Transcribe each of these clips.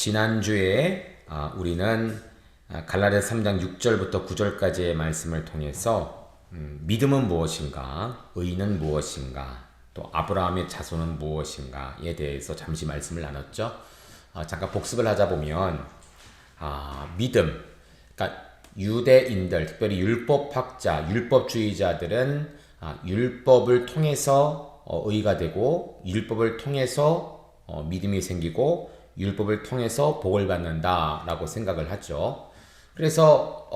지난주에 우리는 갈라디아서 3장 6절부터 9절까지의 말씀을 통해서 믿음은 무엇인가, 의는 무엇인가, 또 아브라함의 자손은 무엇인가에 대해서 잠시 말씀을 나눴죠. 잠깐 복습을 하자 보면 믿음, 그러니까 유대인들, 특별히 율법학자, 율법주의자들은 율법을 통해서 의가 되고, 율법을 통해서 믿음이 생기고, 율법을 통해서 복을 받는다라고 생각을 하죠. 그래서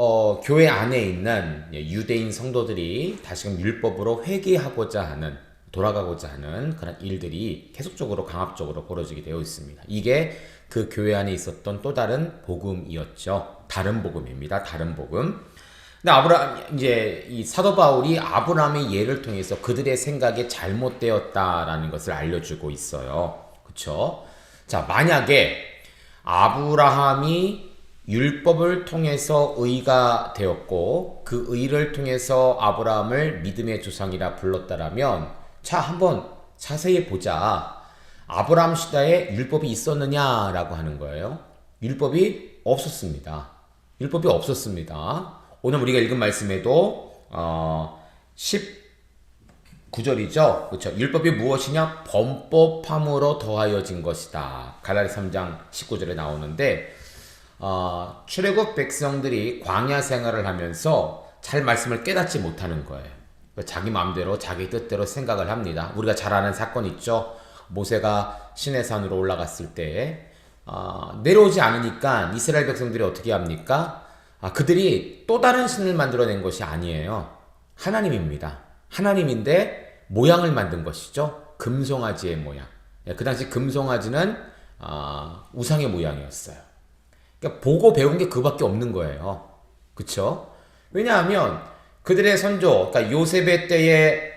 교회 안에 있는 유대인 성도들이 다시금 율법으로 회개하고자 하는, 돌아가고자 하는 그런 일들이 계속적으로 강압적으로 벌어지게 되어 있습니다. 이게 그 교회 안에 있었던 또 다른 복음이었죠. 다른 복음입니다. 다른 복음. 근데 이제 이 사도 바울이 아브라함의 예를 통해서 그들의 생각이 잘못되었다라는 것을 알려주고 있어요. 그쵸? 자, 만약에 아브라함이 율법을 통해서 의가 되었고, 그 의를 통해서 아브라함을 믿음의 조상이라 불렀다라면, 자, 한번 자세히 보자. 아브라함 시대에 율법이 있었느냐라고 하는 거예요. 율법이 없었습니다. 율법이 없었습니다. 오늘 우리가 읽은 말씀에도 19절이죠. 그렇죠. 율법이 무엇이냐? 범법함으로 더하여진 것이다. 갈라디아서 3장 19절에 나오는데 출애굽 백성들이 광야 생활을 하면서 잘 말씀을 깨닫지 못하는 거예요. 자기 마음대로 자기 뜻대로 생각을 합니다. 우리가 잘 아는 사건 있죠. 모세가 시내산으로 올라갔을 때 내려오지 않으니까 이스라엘 백성들이 어떻게 합니까? 그들이 또 다른 신을 만들어낸 것이 아니에요. 하나님입니다. 하나님인데 모양을 만든 것이죠. 금송아지의 모양. 그 당시 금송아지는 우상의 모양이었어요. 그러니까 보고 배운 게 그밖에 없는 거예요. 그쵸? 왜냐하면 그들의 선조, 그러니까 요셉의 때에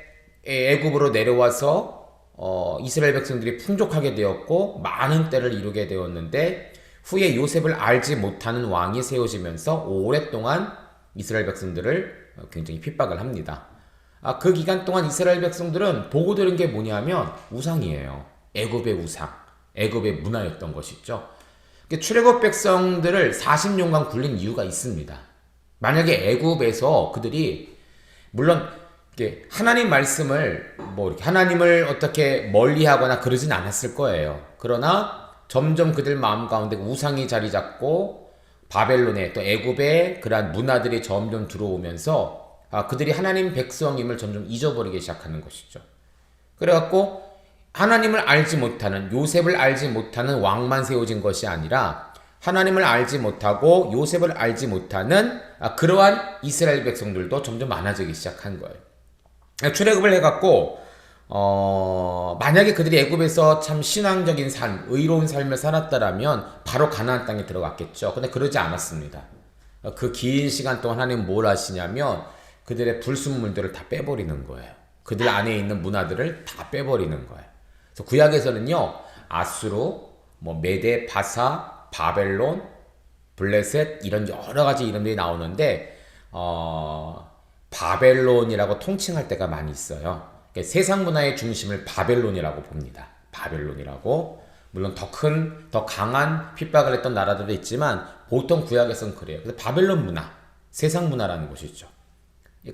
애굽으로 내려와서 이스라엘 백성들이 풍족하게 되었고 많은 때를 이루게 되었는데, 후에 요셉을 알지 못하는 왕이 세워지면서 오랫동안 이스라엘 백성들을 굉장히 핍박을 합니다. 그 기간 동안 이스라엘 백성들은 보고 들은 게 뭐냐면 우상이에요. 애굽의 우상, 애굽의 문화였던 것이죠. 출애굽 백성들을 40년간 굴린 이유가 있습니다. 만약에 애굽에서 그들이 물론 하나님 말씀을 이렇게 하나님을 어떻게 멀리하거나 그러진 않았을 거예요. 그러나 점점 그들 마음 가운데 우상이 자리 잡고 바벨론에 또 애굽의 그러한 문화들이 점점 들어오면서 그들이 하나님 백성임을 점점 잊어버리기 시작하는 것이죠. 그래갖고 하나님을 알지 못하는, 요셉을 알지 못하는 왕만 세워진 것이 아니라 하나님을 알지 못하고 요셉을 알지 못하는 그러한 이스라엘 백성들도 점점 많아지기 시작한 거예요. 출애굽을 해갖고 만약에 그들이 애굽에서 참 신앙적인 삶, 의로운 삶을 살았다라면 바로 가나안 땅에 들어갔겠죠. 근데 그러지 않았습니다. 그 긴 시간 동안 하나님은 뭘 하시냐면 그들의 불순물들을 다 빼버리는 거예요. 그들 안에 있는 문화들을 다 빼버리는 거예요. 그래서 구약에서는요, 아수르, 메데, 바사, 바벨론, 블레셋 이런 여러 가지 이름들이 나오는데 바벨론이라고 통칭할 때가 많이 있어요. 세상 문화의 중심을 바벨론이라고 봅니다. 바벨론이라고. 물론 더 강한 핍박을 했던 나라들도 있지만 보통 구약에서는 그래요. 그래서 바벨론 문화, 세상 문화라는 것이죠.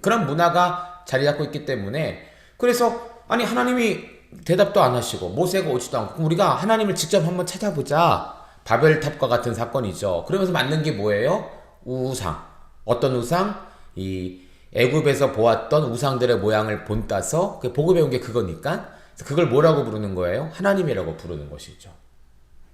그런 문화가 자리 잡고 있기 때문에, 그래서 하나님이 대답도 안 하시고 모세가 오지도 않고, 우리가 하나님을 직접 한번 찾아보자. 바벨탑과 같은 사건이죠. 그러면서 만든 게 뭐예요? 우상. 어떤 우상? 이 애굽에서 보았던 우상들의 모양을 본따서 보고 배운 게 그거니까 그걸 뭐라고 부르는 거예요? 하나님이라고 부르는 것이죠.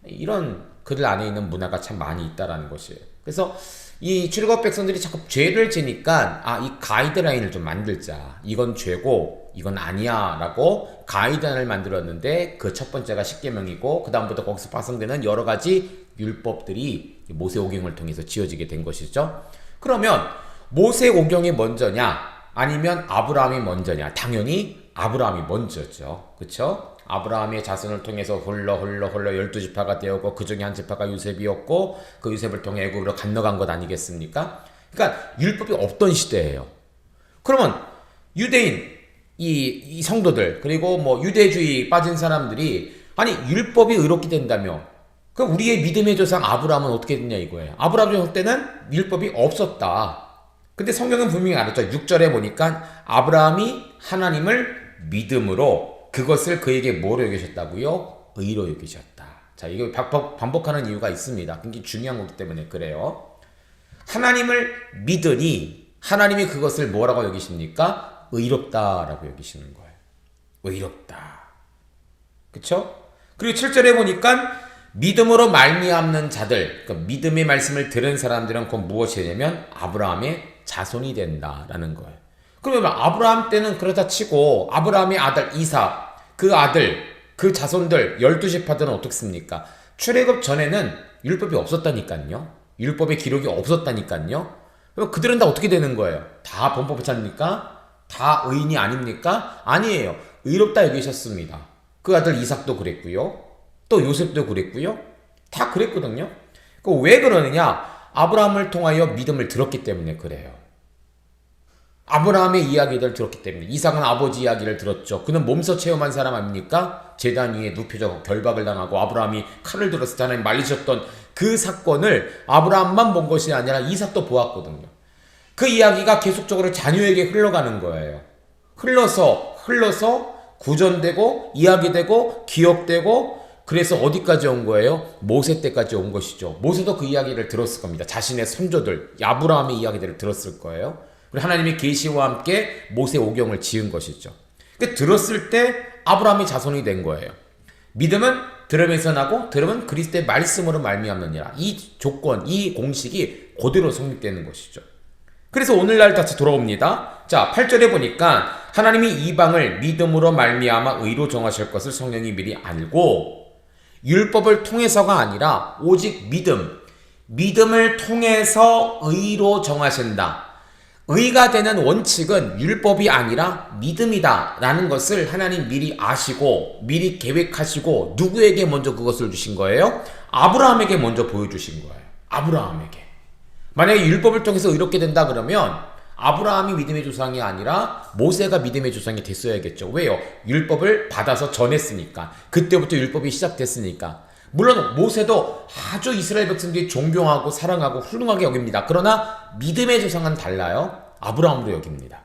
이런 그들 안에 있는 문화가 참 많이 있다라는 것이에요. 그래서 이 출애굽 백성들이 자꾸 죄를 지니까 이 가이드라인을 좀 만들자. 이건 죄고 이건 아니야 라고 가이드라인을 만들었는데, 그 첫 번째가 십계명이고 그 다음부터 거기서 파생되는 여러 가지 율법들이 모세오경을 통해서 지어지게 된 것이죠. 그러면 모세오경이 먼저냐 아니면 아브라함이 먼저냐? 당연히 아브라함이 먼저죠. 그쵸? 아브라함의 자손을 통해서 흘러 12지파가 되었고 그 중에 한 지파가 요셉이었고 그 요셉을 통해 애굽으로 건너간 것 아니겠습니까? 그러니까 율법이 없던 시대예요. 그러면 유대인 이 성도들, 그리고 유대주의 빠진 사람들이 율법이 의롭게 된다며 그 우리의 믿음의 조상 아브라함은 어떻게 됐냐 이거예요. 아브라함 조상 때는 율법이 없었다. 근데 성경은 분명히 알았죠. 6절에 보니까 아브라함이 하나님을 믿음으로 그것을 그에게 뭐로 여기셨다고요? 의로 여기셨다. 자, 이거 반복하는 이유가 있습니다. 굉장히 중요한 거기 때문에 그래요. 하나님을 믿으니 하나님이 그것을 뭐라고 여기십니까? 의롭다라고 여기시는 거예요. 의롭다. 그쵸? 그리고 7절에 보니까 믿음으로 말미암는 자들, 그러니까 믿음의 말씀을 들은 사람들은 곧 무엇이 되냐면 아브라함의 자손이 된다라는 거예요. 그러면 아브라함 때는 그렇다 치고 아브라함의 아들 이삭, 그 아들, 그 자손들 12지파들은 어떻습니까? 출애굽 전에는 율법이 없었다니까요. 율법의 기록이 없었다니까요. 그럼 그들은 다 어떻게 되는 거예요? 다 범법자입니까? 다 의인이 아닙니까? 아니에요. 의롭다 여기셨습니다. 그 아들 이삭도 그랬고요. 또 요셉도 그랬고요. 다 그랬거든요. 왜 그러느냐? 아브라함을 통하여 믿음을 들었기 때문에 그래요. 아브라함의 이야기를 들었기 때문에. 이삭은 아버지 이야기를 들었죠. 그는 몸소 체험한 사람 아닙니까? 제단 위에 눕혀져 결박을 당하고 아브라함이 칼을 들었을 때 하나님 말리셨던 그 사건을 아브라함만 본 것이 아니라 이삭도 보았거든요. 그 이야기가 계속적으로 자녀에게 흘러가는 거예요. 흘러서 구전되고 이야기되고 기억되고 그래서 어디까지 온 거예요? 모세 때까지 온 것이죠. 모세도 그 이야기를 들었을 겁니다. 자신의 선조들 아브라함의 이야기들을 들었을 거예요. 그리고 하나님의 계시와 함께 모세 오경을 지은 것이죠. 그 들었을 때 아브라함이 자손이 된 거예요. 믿음은 들으면서 나고 들으면 그리스도의 말씀으로 말미암느니라. 이 조건, 이 공식이 그대로 성립되는 것이죠. 그래서 오늘날 다시 돌아옵니다. 자, 8절에 보니까 하나님이 이방을 믿음으로 말미암아 의로 정하실 것을 성령이 미리 알고 율법을 통해서가 아니라 오직 믿음을 통해서 의로 정하신다. 의가 되는 원칙은 율법이 아니라 믿음이다 라는 것을 하나님 미리 아시고 미리 계획하시고 누구에게 먼저 그것을 주신 거예요? 아브라함에게 먼저 보여주신 거예요. 아브라함에게. 만약에 율법을 통해서 의롭게 된다 그러면 아브라함이 믿음의 조상이 아니라 모세가 믿음의 조상이 됐어야겠죠. 왜요? 율법을 받아서 전했으니까. 그때부터 율법이 시작됐으니까. 물론 모세도 아주 이스라엘 백성들이 존경하고 사랑하고 훌륭하게 여깁니다. 그러나 믿음의 조상은 달라요. 아브라함으로 여깁니다.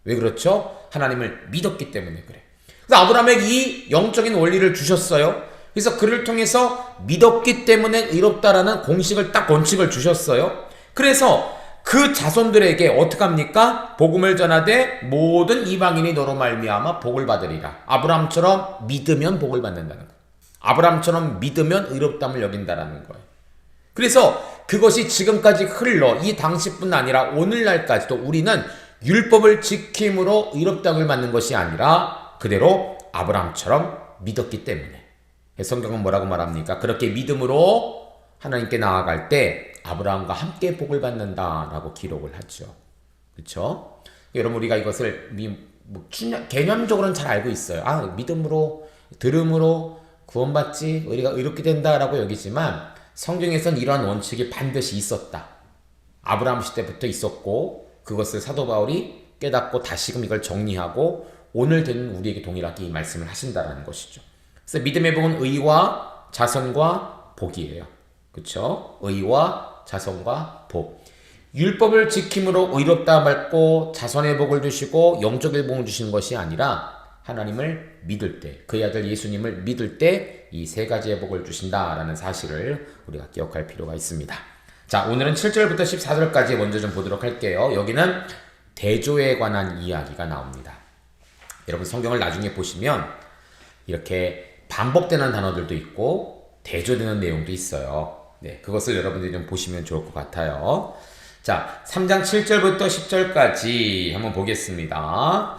왜 그렇죠? 하나님을 믿었기 때문에 그래. 그래서 아브라함에게 이 영적인 원리를 주셨어요. 그래서 그를 통해서 믿었기 때문에 의롭다라는 공식을 딱 원칙을 주셨어요. 그래서 그 자손들에게 어떡합니까? 복음을 전하되 모든 이방인이 너로 말미암아 복을 받으리라. 아브라함처럼 믿으면 복을 받는다는 거예요. 아브라함처럼 믿으면 의롭담을 여긴다라는 거예요. 그래서 그것이 지금까지 흘러 이 당시뿐 아니라 오늘날까지도 우리는 율법을 지킴으로 의롭담을 받는 것이 아니라 그대로 아브라함처럼 믿었기 때문에. 성경은 뭐라고 말합니까? 그렇게 믿음으로 하나님께 나아갈 때 아브라함과 함께 복을 받는다라고 기록을 하죠. 그렇죠? 여러분 우리가 이것을 개념적으로는 잘 알고 있어요. 믿음으로 들음으로 구원받지 우리가 의롭게 된다라고 여기지만 성경에서는 이러한 원칙이 반드시 있었다. 아브라함 시대부터 있었고 그것을 사도 바울이 깨닫고 다시금 이걸 정리하고 오늘 되는 우리에게 동일하게 이 말씀을 하신다라는 것이죠. 그래서 믿음의 복은 의와 자선과 복이에요. 그렇죠? 의와 자선과 복. 율법을 지킴으로 의롭다 받고 자선의 복을 주시고 영적의 복을 주시는 것이 아니라 하나님을 믿을 때, 그의 아들 예수님을 믿을 때 이 세 가지의 복을 주신다라는 사실을 우리가 기억할 필요가 있습니다. 자, 오늘은 7절부터 14절까지 먼저 좀 보도록 할게요. 여기는 대조에 관한 이야기가 나옵니다. 여러분 성경을 나중에 보시면 이렇게 반복되는 단어들도 있고 대조되는 내용도 있어요. 네, 그것을 여러분들이 좀 보시면 좋을 것 같아요. 자, 3장 7절부터 10절까지 한번 보겠습니다.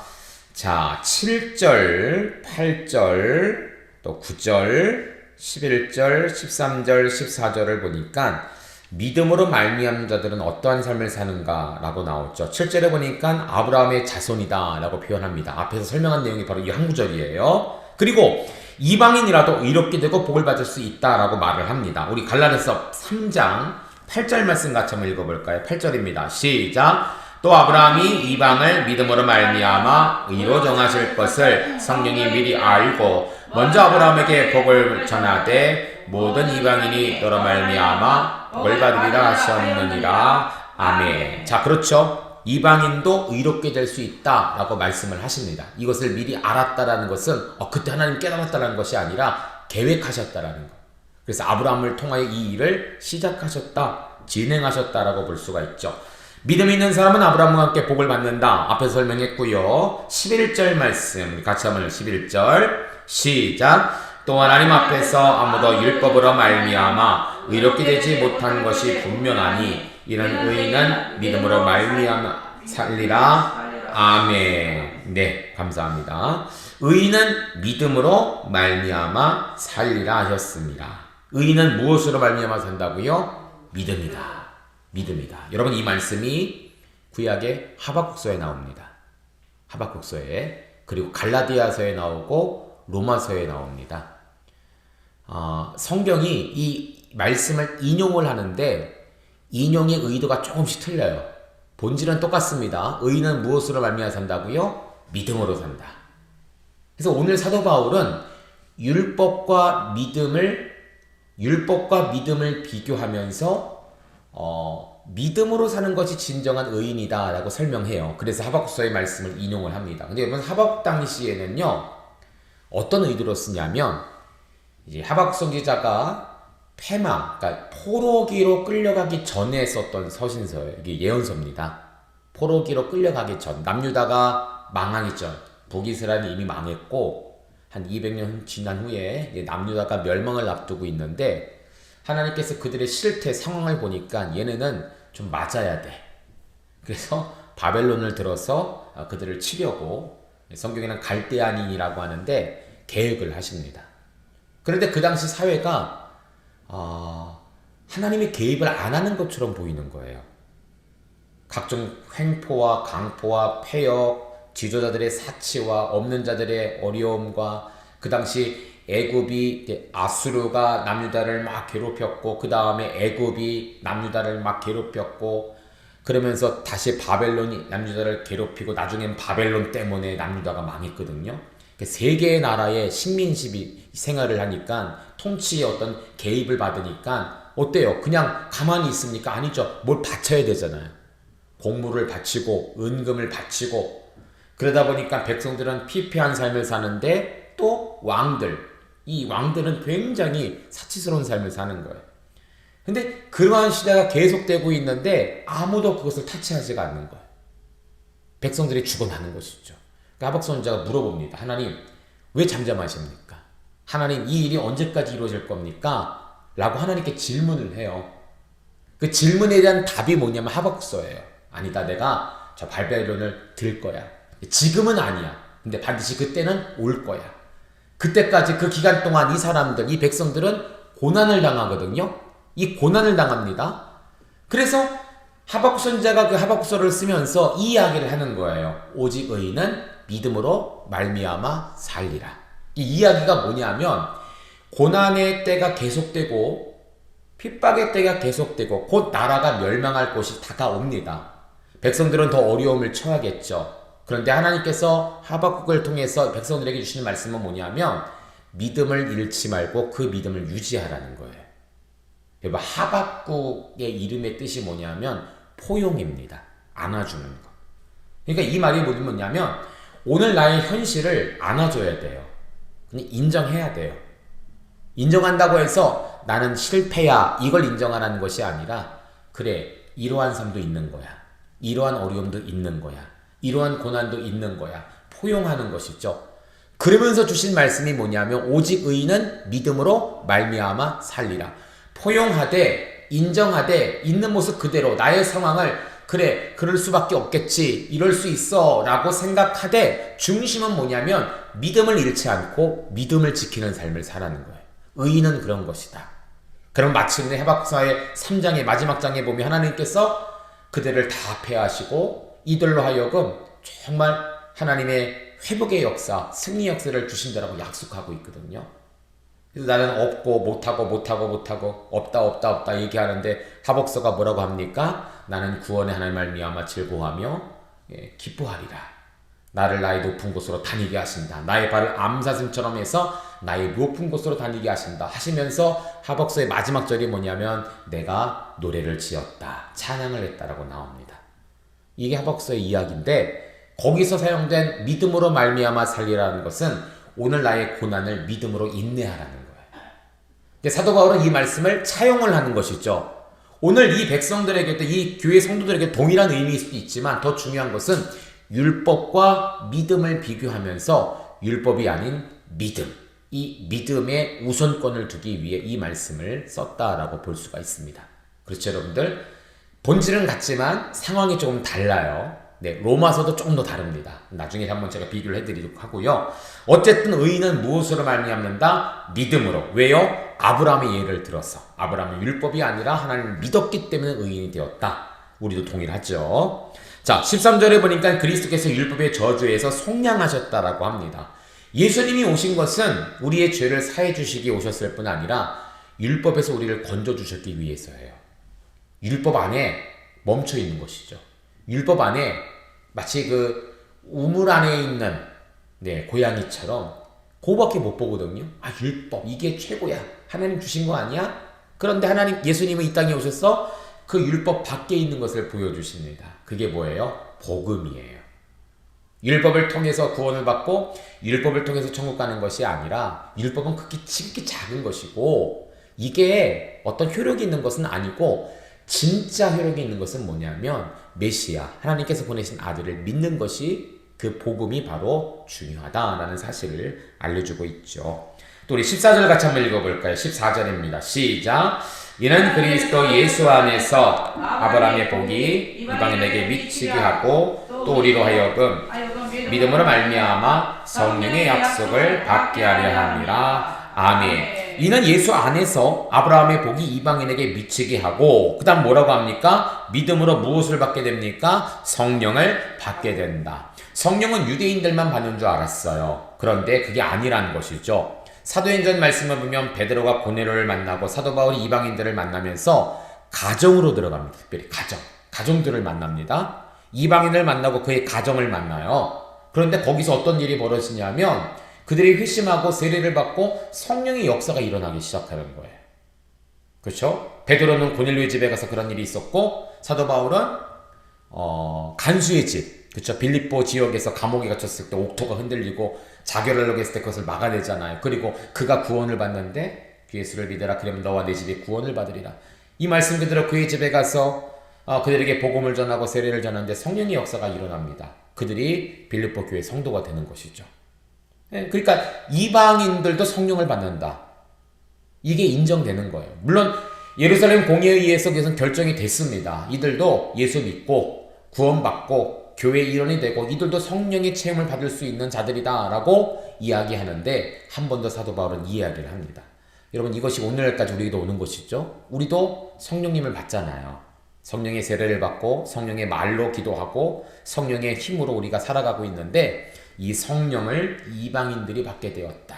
자, 7절, 8절, 또 9절, 11절, 13절, 14절을 보니까 믿음으로 말미암는 자들은 어떠한 삶을 사는가 라고 나오죠. 7절에 보니까 아브라함의 자손이다 라고 표현합니다. 앞에서 설명한 내용이 바로 이 한 구절이에요. 그리고 이방인이라도 의롭게 되고 복을 받을 수 있다라고 말을 합니다. 우리 갈라디아서 3장 8절 말씀 같이 한번 읽어볼까요? 8절입니다. 시작! 또 아브라함이 이방을 믿음으로 말미암아 의로 정하실 것을 성령이 미리 알고 먼저 아브라함에게 복을 전하되 모든 이방인이 너로 말미암아 복을 받으리라 하셨느니라. 아멘. 자, 그렇죠. 이방인도 의롭게 될 수 있다라고 말씀을 하십니다. 이것을 미리 알았다라는 것은 그때 하나님 깨달았다라는 것이 아니라 계획하셨다라는 것. 그래서 아브라함을 통하여 이 일을 시작하셨다, 진행하셨다라고 볼 수가 있죠. 믿음 있는 사람은 아브라함과 함께 복을 받는다. 앞에서 설명했고요. 11절 말씀 같이 한번 11절 시작. 또 하나님 앞에서 아무도 율법으로 말미암아 의롭게 되지 못한 것이 분명하니 이는 의인은 믿음으로 말미암아 살리라. 아멘. 네, 감사합니다. 의인은 믿음으로 말미암아 살리라 하셨습니다. 의인은 무엇으로 말미암아 산다고요? 믿음이다. 믿음이다. 여러분, 이 말씀이 구약의 하박국서에 나옵니다. 하박국서에, 그리고 갈라디아서에 나오고 로마서에 나옵니다. 성경이 이 말씀을 인용을 하는데 인용의 의도가 조금씩 틀려요. 본질은 똑같습니다. 의인은 무엇으로 말미암아 산다고요? 믿음으로 산다. 그래서 오늘 사도 바울은 율법과 믿음을 비교하면서 믿음으로 사는 것이 진정한 의인이다 라고 설명해요. 그래서 하박국서의 말씀을 인용을 합니다. 근데 여러분, 하박국 당시에는요, 어떤 의도로 쓰냐면, 이제 하박국 선지자가 그러니까 포로기로 끌려가기 전에 썼던 서신서예요. 이게 예언서입니다. 포로기로 끌려가기 전, 남유다가 망하기 전, 북이스라엘이 이미 망했고 한 200년 지난 후에 남유다가 멸망을 앞두고 있는데 하나님께서 그들의 실태 상황을 보니까 얘네는 좀 맞아야 돼. 그래서 바벨론을 들어서 그들을 치려고, 성경에는 갈대아닌이라고 하는데, 계획을 하십니다. 그런데 그 당시 사회가 하나님의 개입을 안 하는 것처럼 보이는 거예요. 각종 횡포와 강포와 폐역, 지도자들의 사치와 없는 자들의 어려움과, 그 당시 애굽이, 아수르가 남유다를 막 괴롭혔고, 그 다음에 애굽이 남유다를 막 괴롭혔고, 그러면서 다시 바벨론이 남유다를 괴롭히고, 나중엔 바벨론 때문에 남유다가 망했거든요. 세 개의 나라의 식민지 생활을 하니까, 통치의 어떤 개입을 받으니까 어때요? 그냥 가만히 있습니까? 아니죠. 뭘 바쳐야 되잖아요. 공물을 바치고 은금을 바치고, 그러다 보니까 백성들은 피폐한 삶을 사는데, 또 이 왕들은 굉장히 사치스러운 삶을 사는 거예요. 근데 그러한 시대가 계속되고 있는데 아무도 그것을 타치하지가 않는 거예요. 백성들이 죽어나는 것이죠. 하박국 선지자가 물어봅니다. 하나님, 왜 잠잠하십니까? 하나님, 이 일이 언제까지 이루어질 겁니까? 라고 하나님께 질문을 해요. 그 질문에 대한 답이 뭐냐면 하박국서예요. 아니다, 내가 저 바벨론을 들 거야. 지금은 아니야. 근데 반드시 그때는 올 거야. 그때까지, 그 기간 동안 이 사람들, 이 백성들은 고난을 당하거든요. 이 고난을 당합니다. 그래서 하박국 선지자가 그 하박국서를 쓰면서 이 이야기를 하는 거예요. 오직 의인은 믿음으로 말미암아 살리라. 이 이야기가 뭐냐면, 고난의 때가 계속되고 핍박의 때가 계속되고 곧 나라가 멸망할 곳이 다가옵니다. 백성들은 더 어려움을 처하겠죠. 그런데 하나님께서 하박국을 통해서 백성들에게 주시는 말씀은 뭐냐면, 믿음을 잃지 말고 그 믿음을 유지하라는 거예요. 여러분, 하박국의 이름의 뜻이 뭐냐면 포용입니다. 안아주는 거. 그러니까 이 말이 뭐냐면, 오늘 나의 현실을 안아줘야 돼요. 그냥 인정해야 돼요. 인정한다고 해서 나는 실패야, 이걸 인정하라는 것이 아니라, 그래, 이러한 삶도 있는 거야. 이러한 어려움도 있는 거야. 이러한 고난도 있는 거야. 포용하는 것이죠. 그러면서 주신 말씀이 뭐냐면, 오직 의인은 믿음으로 말미암아 살리라. 포용하되, 인정하되, 있는 모습 그대로 나의 상황을, 그래, 그럴 수밖에 없겠지, 이럴 수 있어 라고 생각하되, 중심은 뭐냐면 믿음을 잃지 않고 믿음을 지키는 삶을 살아가는 거예요. 의인은 그런 것이다. 그럼 마침내 하박국서의 3장의 마지막 장에 보면 하나님께서 그들을 다 패하시고 이들로 하여금 정말 하나님의 회복의 역사, 승리 역사를 주신다라고 약속하고 있거든요. 그래서 나는 없고 못하고 없다 얘기하는데, 하박국서가 뭐라고 합니까? 나는 구원의 하나님 말미암아 즐거워하며 기뻐하리라. 나를 나의 높은 곳으로 다니게 하신다. 나의 발을 암사슴처럼 해서 나의 높은 곳으로 다니게 하신다 하시면서 하박서의 마지막 절이 뭐냐면 내가 노래를 지었다, 찬양을 했다라고 나옵니다. 이게 하박서의 이야기인데 거기서 사용된 믿음으로 말미암아 살리라는 것은 오늘 나의 고난을 믿음으로 인내하라는 거예요. 사도 바울은 이 말씀을 차용을 하는 것이죠. 오늘 이 백성들에게도 이 교회 성도들에게 동일한 의미일 수도 있지만 더 중요한 것은 율법과 믿음을 비교하면서 율법이 아닌 믿음, 이 믿음의 우선권을 두기 위해 이 말씀을 썼다라고 볼 수가 있습니다. 그렇죠, 여러분들? 본질은 같지만 상황이 조금 달라요. 네, 로마서도 조금 더 다릅니다. 나중에 한번 제가 비교를 해드리도록 하고요. 어쨌든 의인은 무엇으로 말미암는다? 믿음으로. 왜요? 아브라함의 예를 들어서. 아브라함은 율법이 아니라 하나님을 믿었기 때문에 의인이 되었다. 우리도 동일하죠. 자, 13절에 보니까 그리스도께서 율법의 저주에서 속량하셨다라고 합니다. 예수님이 오신 것은 우리의 죄를 사해 주시기 오셨을 뿐 아니라 율법에서 우리를 건져 주셨기 위해서예요. 율법 안에 멈춰 있는 것이죠. 율법 안에 마치 그 우물 안에 있는 고양이처럼 그거밖에 못 보거든요. 아, 율법 이게 최고야. 하나님 주신 거 아니야? 그런데 하나님 예수님은 이 땅에 오셔서 그 율법 밖에 있는 것을 보여주십니다. 그게 뭐예요? 복음이에요. 율법을 통해서 구원을 받고 율법을 통해서 천국 가는 것이 아니라 율법은 지극히 작은 것이고 이게 어떤 효력이 있는 것은 아니고 진짜 효력이 있는 것은 뭐냐면 메시아, 하나님께서 보내신 아들을 믿는 것이 그 복음이 바로 중요하다라는 사실을 알려주고 있죠. 또 우리 14절 같이 한번 읽어볼까요? 14절입니다. 시작! 이는 그리스도 예수 안에서 아브라함의 복이 이방인에게 미치게 하고 또 우리로 하여금 믿음으로 말미암아 성령의 약속을 받게 하려 함이라. 아멘. 이는 예수 안에서 아브라함의 복이 이방인에게 미치게 하고 그 다음 뭐라고 합니까? 믿음으로 무엇을 받게 됩니까? 성령을 받게 된다. 성령은 유대인들만 받는 줄 알았어요. 그런데 그게 아니라는 것이죠. 사도행전 말씀을 보면 베드로가 고넬료를 만나고 사도 바울이 이방인들을 만나면서 가정으로 들어갑니다. 특별히 가정들을 만납니다. 이방인을 만나고 그의 가정을 만나요. 그런데 거기서 어떤 일이 벌어지냐면 그들이 회심하고 세례를 받고 성령의 역사가 일어나기 시작하는 거예요. 그렇죠? 베드로는 고넬료의 집에 가서 그런 일이 있었고 사도 바울은 간수의 집, 그렇죠? 빌립보 지역에서 감옥에 갇혔을 때 옥토가 흔들리고 자결을 하려고 했을 때 그것을 막아내잖아요. 그리고 그가 구원을 받는데 주 예수를 믿으라 그러면 너와 내 집이 구원을 받으리라. 이 말씀 그대로 그의 집에 가서 그들에게 복음을 전하고 세례를 전하는데 성령의 역사가 일어납니다. 그들이 빌립보 교회 성도가 되는 것이죠. 그러니까 이방인들도 성령을 받는다. 이게 인정되는 거예요. 물론 예루살렘 공회에 의해서 그것은 결정이 됐습니다. 이들도 예수 믿고 구원받고 교회 일원이 되고 이들도 성령의 체험을 받을 수 있는 자들이다 라고 이야기하는데 한 번 더 사도 바울은 이야기를 합니다. 여러분 이것이 오늘날까지 우리에게도 오는 것이죠. 우리도 성령님을 받잖아요. 성령의 세례를 받고 성령의 말로 기도하고 성령의 힘으로 우리가 살아가고 있는데 이 성령을 이방인들이 받게 되었다.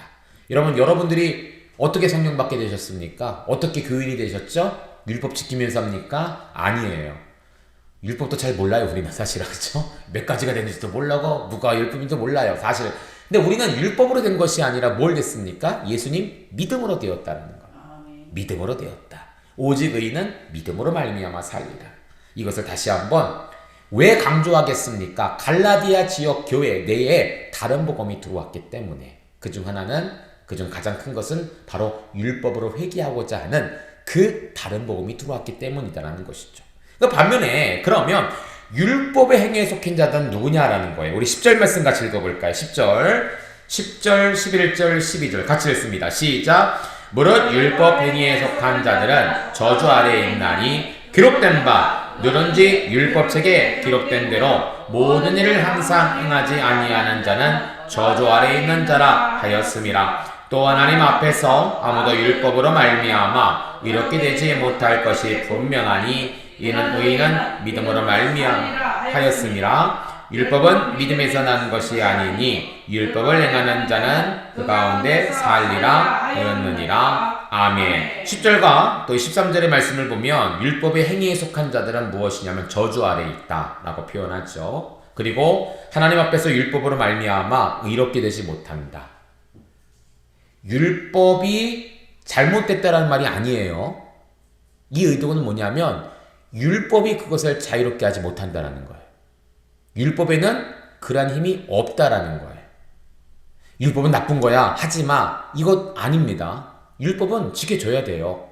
여러분들이 어떻게 성령 받게 되셨습니까? 어떻게 교인이 되셨죠? 율법 지키면서 합니까? 아니에요. 율법도 잘 몰라요. 우리는 사실 그렇죠? 몇 가지가 되는지도 몰라고 누가 율법인지도 몰라요. 사실. 근데 우리는 율법으로 된 것이 아니라 뭘 됐습니까? 예수님 믿음으로 되었다는 거예요. 믿음으로 되었다. 오직 의인은 믿음으로 말미암아 살리라. 이것을 다시 한번 왜 강조하겠습니까? 갈라디아 지역 교회 내에 다른 복음이 들어왔기 때문에 그중 가장 큰 것은 바로 율법으로 회개하고자 하는 그 다른 복음이 들어왔기 때문이다라는 것이죠. 반면에 그러면 율법의 행위에 속한 자들은 누구냐라는 거예요. 우리 10절 말씀 같이 읽어볼까요? 10절, 11절, 12절 같이 읽습니다. 시작! 무릇 율법 행위에 속한 자들은 저주 아래에 있나니 기록된 바 누런지 율법책에 기록된 대로 모든 일을 항상 행하지 아니하는 자는 저주 아래에 있는 자라 하였음이라. 또 하나님 앞에서 아무도 율법으로 말미암아 이렇게 되지 못할 것이 분명하니 이는 의인은 믿음으로 말미암하였음이라. 율법은 믿음에서 나는 것이 아니니 율법을 행하는 자는 그 가운데 살리라 하였느니라. 아멘. 10절과 또 13절의 말씀을 보면 율법의 행위에 속한 자들은 무엇이냐면 저주 아래에 있다 라고 표현하죠. 그리고 하나님 앞에서 율법으로 말미암아 의롭게 되지 못한다. 율법이 잘못됐다라는 말이 아니에요. 이 의도는 뭐냐면 율법이 그것을 자유롭게 하지 못한다라는 거예요. 율법에는 그러한 힘이 없다라는 거예요. 율법은 나쁜 거야. 하지 마. 이것 아닙니다. 율법은 지켜줘야 돼요.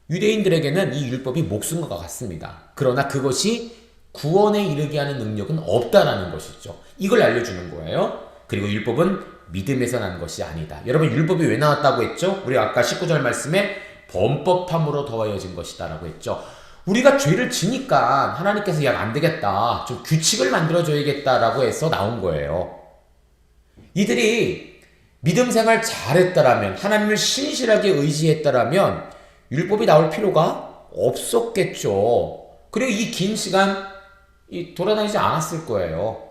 유대인들에게는 이 율법이 목숨과 같습니다. 그러나 그것이 구원에 이르게 하는 능력은 없다라는 것이죠. 이걸 알려주는 거예요. 그리고 율법은 믿음에서 난 것이 아니다. 여러분 율법이 왜 나왔다고 했죠? 우리 아까 19절 말씀에 범법함으로 더하여진 것이다 라고 했죠. 우리가 죄를 지니까 하나님께서 야 안 되겠다. 좀 규칙을 만들어줘야겠다라고 해서 나온 거예요. 이들이 믿음 생활 잘했다라면 하나님을 신실하게 의지했다라면 율법이 나올 필요가 없었겠죠. 그리고 이 긴 시간 돌아다니지 않았을 거예요.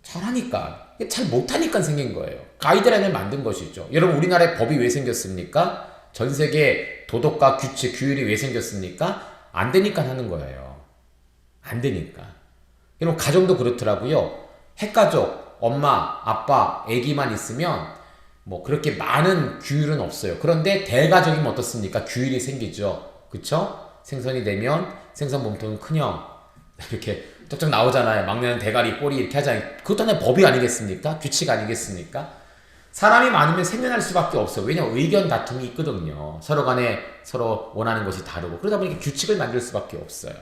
잘하니까. 잘 못하니까 생긴 거예요. 가이드라인을 만든 것이죠. 여러분 우리나라에 법이 왜 생겼습니까? 전 세계 도덕과 규칙, 규율이 왜 생겼습니까? 안 되니까 하는 거예요. 안 되니까. 여러분 가정도 그렇더라고요. 핵가족, 엄마, 아빠, 아기만 있으면 뭐 그렇게 많은 규율은 없어요. 그런데 대가족이면 어떻습니까? 규율이 생기죠. 그쵸? 생선이 되면 생선 몸통은 큰형 이렇게 쩍쩍 나오잖아요. 막내는 대가리, 꼬리 이렇게 하잖아요. 그것도 하나의 법이 아니겠습니까? 규칙 아니겠습니까? 사람이 많으면 생겨날 수밖에 없어요. 왜냐하면 의견 다툼이 있거든요. 서로 간에 서로 원하는 것이 다르고 그러다 보니까 규칙을 만들 수밖에 없어요.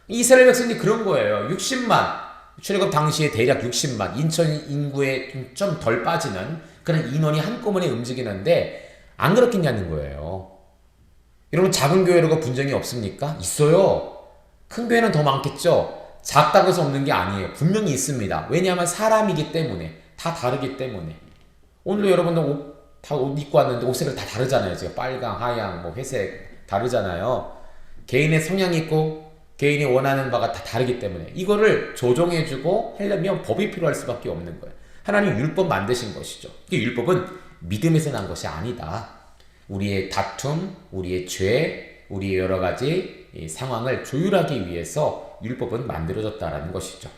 이스라엘 백성들이 그런 거예요. 60만 출애굽 당시에 대략 60만 인천 인구에 좀 덜 빠지는 그런 인원이 한꺼번에 움직이는데 안 그렇겠냐는 거예요. 여러분 작은 교회라고 분쟁이 없습니까? 있어요. 큰 교회는 더 많겠죠. 작다고 해서 없는 게 아니에요. 분명히 있습니다. 왜냐하면 사람이기 때문에 다 다르기 때문에 오늘도 여러분들 다 옷 입고 왔는데 옷색을 다 다르잖아요. 지금 빨강, 하양, 뭐 회색 다르잖아요. 개인의 성향이 있고 개인이 원하는 바가 다 다르기 때문에 이거를 조정해주고 하려면 법이 필요할 수밖에 없는 거예요. 하나님 율법 만드신 것이죠. 이 율법은 믿음에서 난 것이 아니다. 우리의 다툼, 우리의 죄, 우리의 여러 가지 상황을 조율하기 위해서 율법은 만들어졌다라는 것이죠.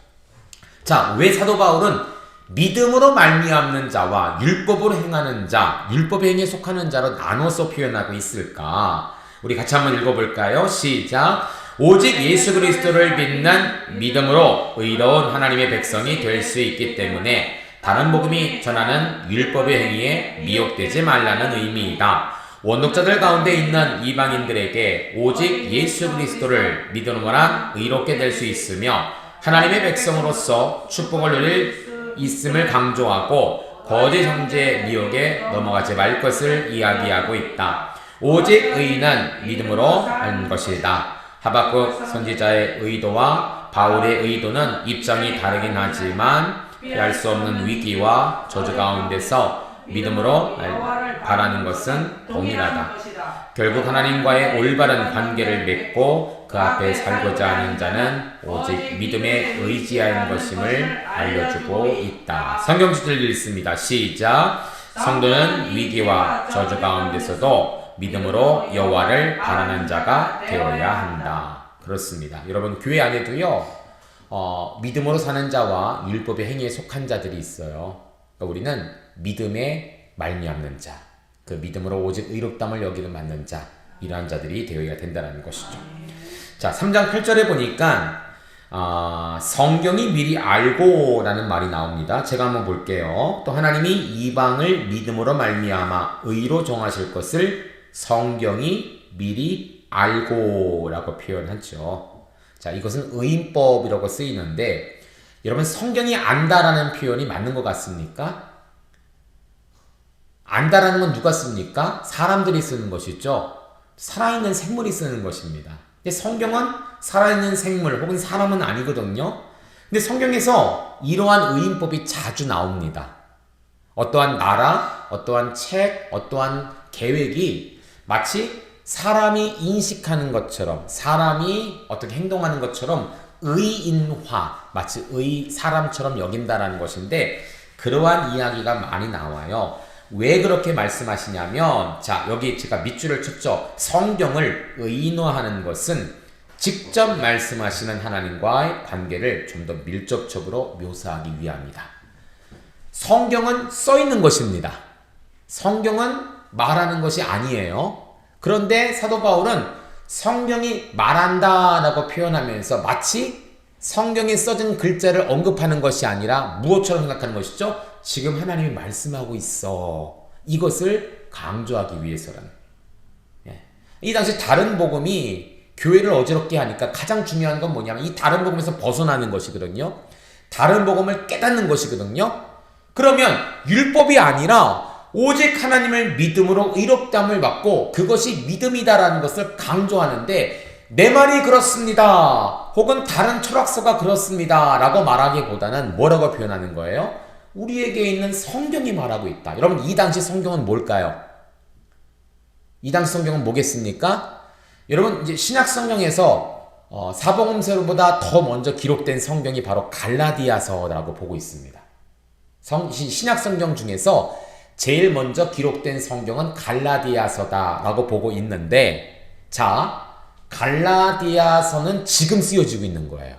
자, 왜 사도 바울은 믿음으로 말미암는 자와 율법으로 행하는 자, 율법의 행위에 속하는 자로 나눠서 표현하고 있을까? 우리 같이 한번 읽어볼까요? 시작! 오직 예수 그리스도를 믿는 믿음으로 의로운 하나님의 백성이 될 수 있기 때문에 다른 복음이 전하는 율법의 행위에 미혹되지 말라는 의미이다. 원독자들 가운데 있는 이방인들에게 오직 예수 그리스도를 믿음으로만 의롭게 될 수 있으며 하나님의 백성으로서 축복을 누릴 있음을 강조하고 거짓 형제의 미혹에 넘어가지 말 것을 이야기하고 있다. 오직 의인은 믿음으로 하는 것이다. 하박국 선지자의 의도와 바울의 의도는 입장이 다르긴 하지만 피할 수 없는 위기와 저주 가운데서 믿음으로 바라는 것은 동일하다. 결국 하나님과의 올바른 관계를 맺고 그 앞에 살고자 하는 자는 오직 믿음에 의지하는 것임을 알려주고 있다. 성경 주제를 읽습니다. 시작. 성도는 위기와 저주 가운데서도 믿음으로 여호와를 바라는 자가 되어야 한다. 그렇습니다. 여러분 교회 안에도요 믿음으로 사는 자와 율법의 행위에 속한 자들이 있어요. 그러니까 우리는 믿음에 말미암는 자, 그 믿음으로 오직 의롭담을 여기는 받는 자, 이러한 자들이 되어야 된다는 것이죠. 자, 3장 8절에 보니까 성경이 미리 알고 라는 말이 나옵니다. 제가 한번 볼게요. 또 하나님이 이방을 믿음으로 말미암아 의로 정하실 것을 성경이 미리 알고 라고 표현하죠. 자, 이것은 의인법이라고 쓰이는데 여러분 성경이 안다라는 표현이 맞는 것 같습니까? 안다라는 건 누가 씁니까? 사람들이 쓰는 것이죠. 살아있는 생물이 쓰는 것입니다. 근데 성경은 살아있는 생물 혹은 사람은 아니거든요. 근데 성경에서 이러한 의인법이 자주 나옵니다. 어떠한 나라, 어떠한 책, 어떠한 계획이 마치 사람이 인식하는 것처럼 사람이 어떻게 행동하는 것처럼 의인화, 마치 사람처럼 여긴다라는 것인데 그러한 이야기가 많이 나와요. 왜 그렇게 말씀하시냐면 자 여기 제가 밑줄을 쳤죠. 성경을 의인화하는 것은 직접 말씀하시는 하나님과의 관계를 좀 더 밀접적으로 묘사하기 위함이다. 성경은 써 있는 것입니다. 성경은 말하는 것이 아니에요. 그런데 사도 바울은 성경이 말한다라고 표현하면서 마치 성경에 써진 글자를 언급하는 것이 아니라 무엇처럼 생각하는 것이죠? 지금 하나님이 말씀하고 있어. 이것을 강조하기 위해서라는. 이 당시 다른 복음이 교회를 어지럽게 하니까 가장 중요한 건 뭐냐면 이 다른 복음에서 벗어나는 것이거든요. 다른 복음을 깨닫는 것이거든요. 그러면 율법이 아니라 오직 하나님을 믿음으로 의롭다함을 받고 그것이 믿음이다라는 것을 강조하는데 내 말이 그렇습니다. 혹은 다른 철학서가 그렇습니다. 라고 말하기보다는 뭐라고 표현하는 거예요? 우리에게 있는 성경이 말하고 있다. 여러분 이 당시 성경은 뭘까요? 이 당시 성경은 뭐겠습니까? 여러분 이제 신약 성경에서 사복음서보다 더 먼저 기록된 성경이 바로 갈라디아서라고 보고 있습니다. 신약 성경 중에서 제일 먼저 기록된 성경은 갈라디아서다라고 보고 있는데 자 갈라디아서는 지금 쓰여지고 있는 거예요.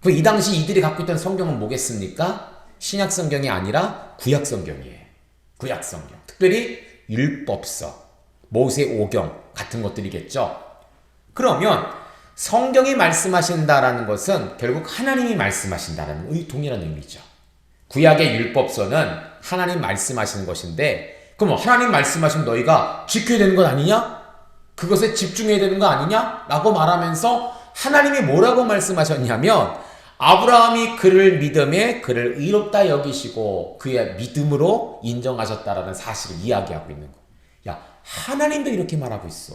이 당시 이들이 갖고 있던 성경은 뭐겠습니까? 신약 성경이 아니라 구약 성경이에요. 구약 성경. 특별히 율법서, 모세오경 같은 것들이겠죠. 그러면 성경이 말씀하신다라는 것은 결국 하나님이 말씀하신다라는 동일한 의미죠. 구약의 율법서는 하나님 말씀하시는 것인데 그럼 하나님 말씀하시면 너희가 지켜야 되는 것 아니냐? 그것에 집중해야 되는 거 아니냐? 라고 말하면서 하나님이 뭐라고 말씀하셨냐면 아브라함이 그를 믿음에 그를 의롭다 여기시고 그의 믿음으로 인정하셨다라는 사실을 이야기하고 있는 거. 야, 하나님도 이렇게 말하고 있어.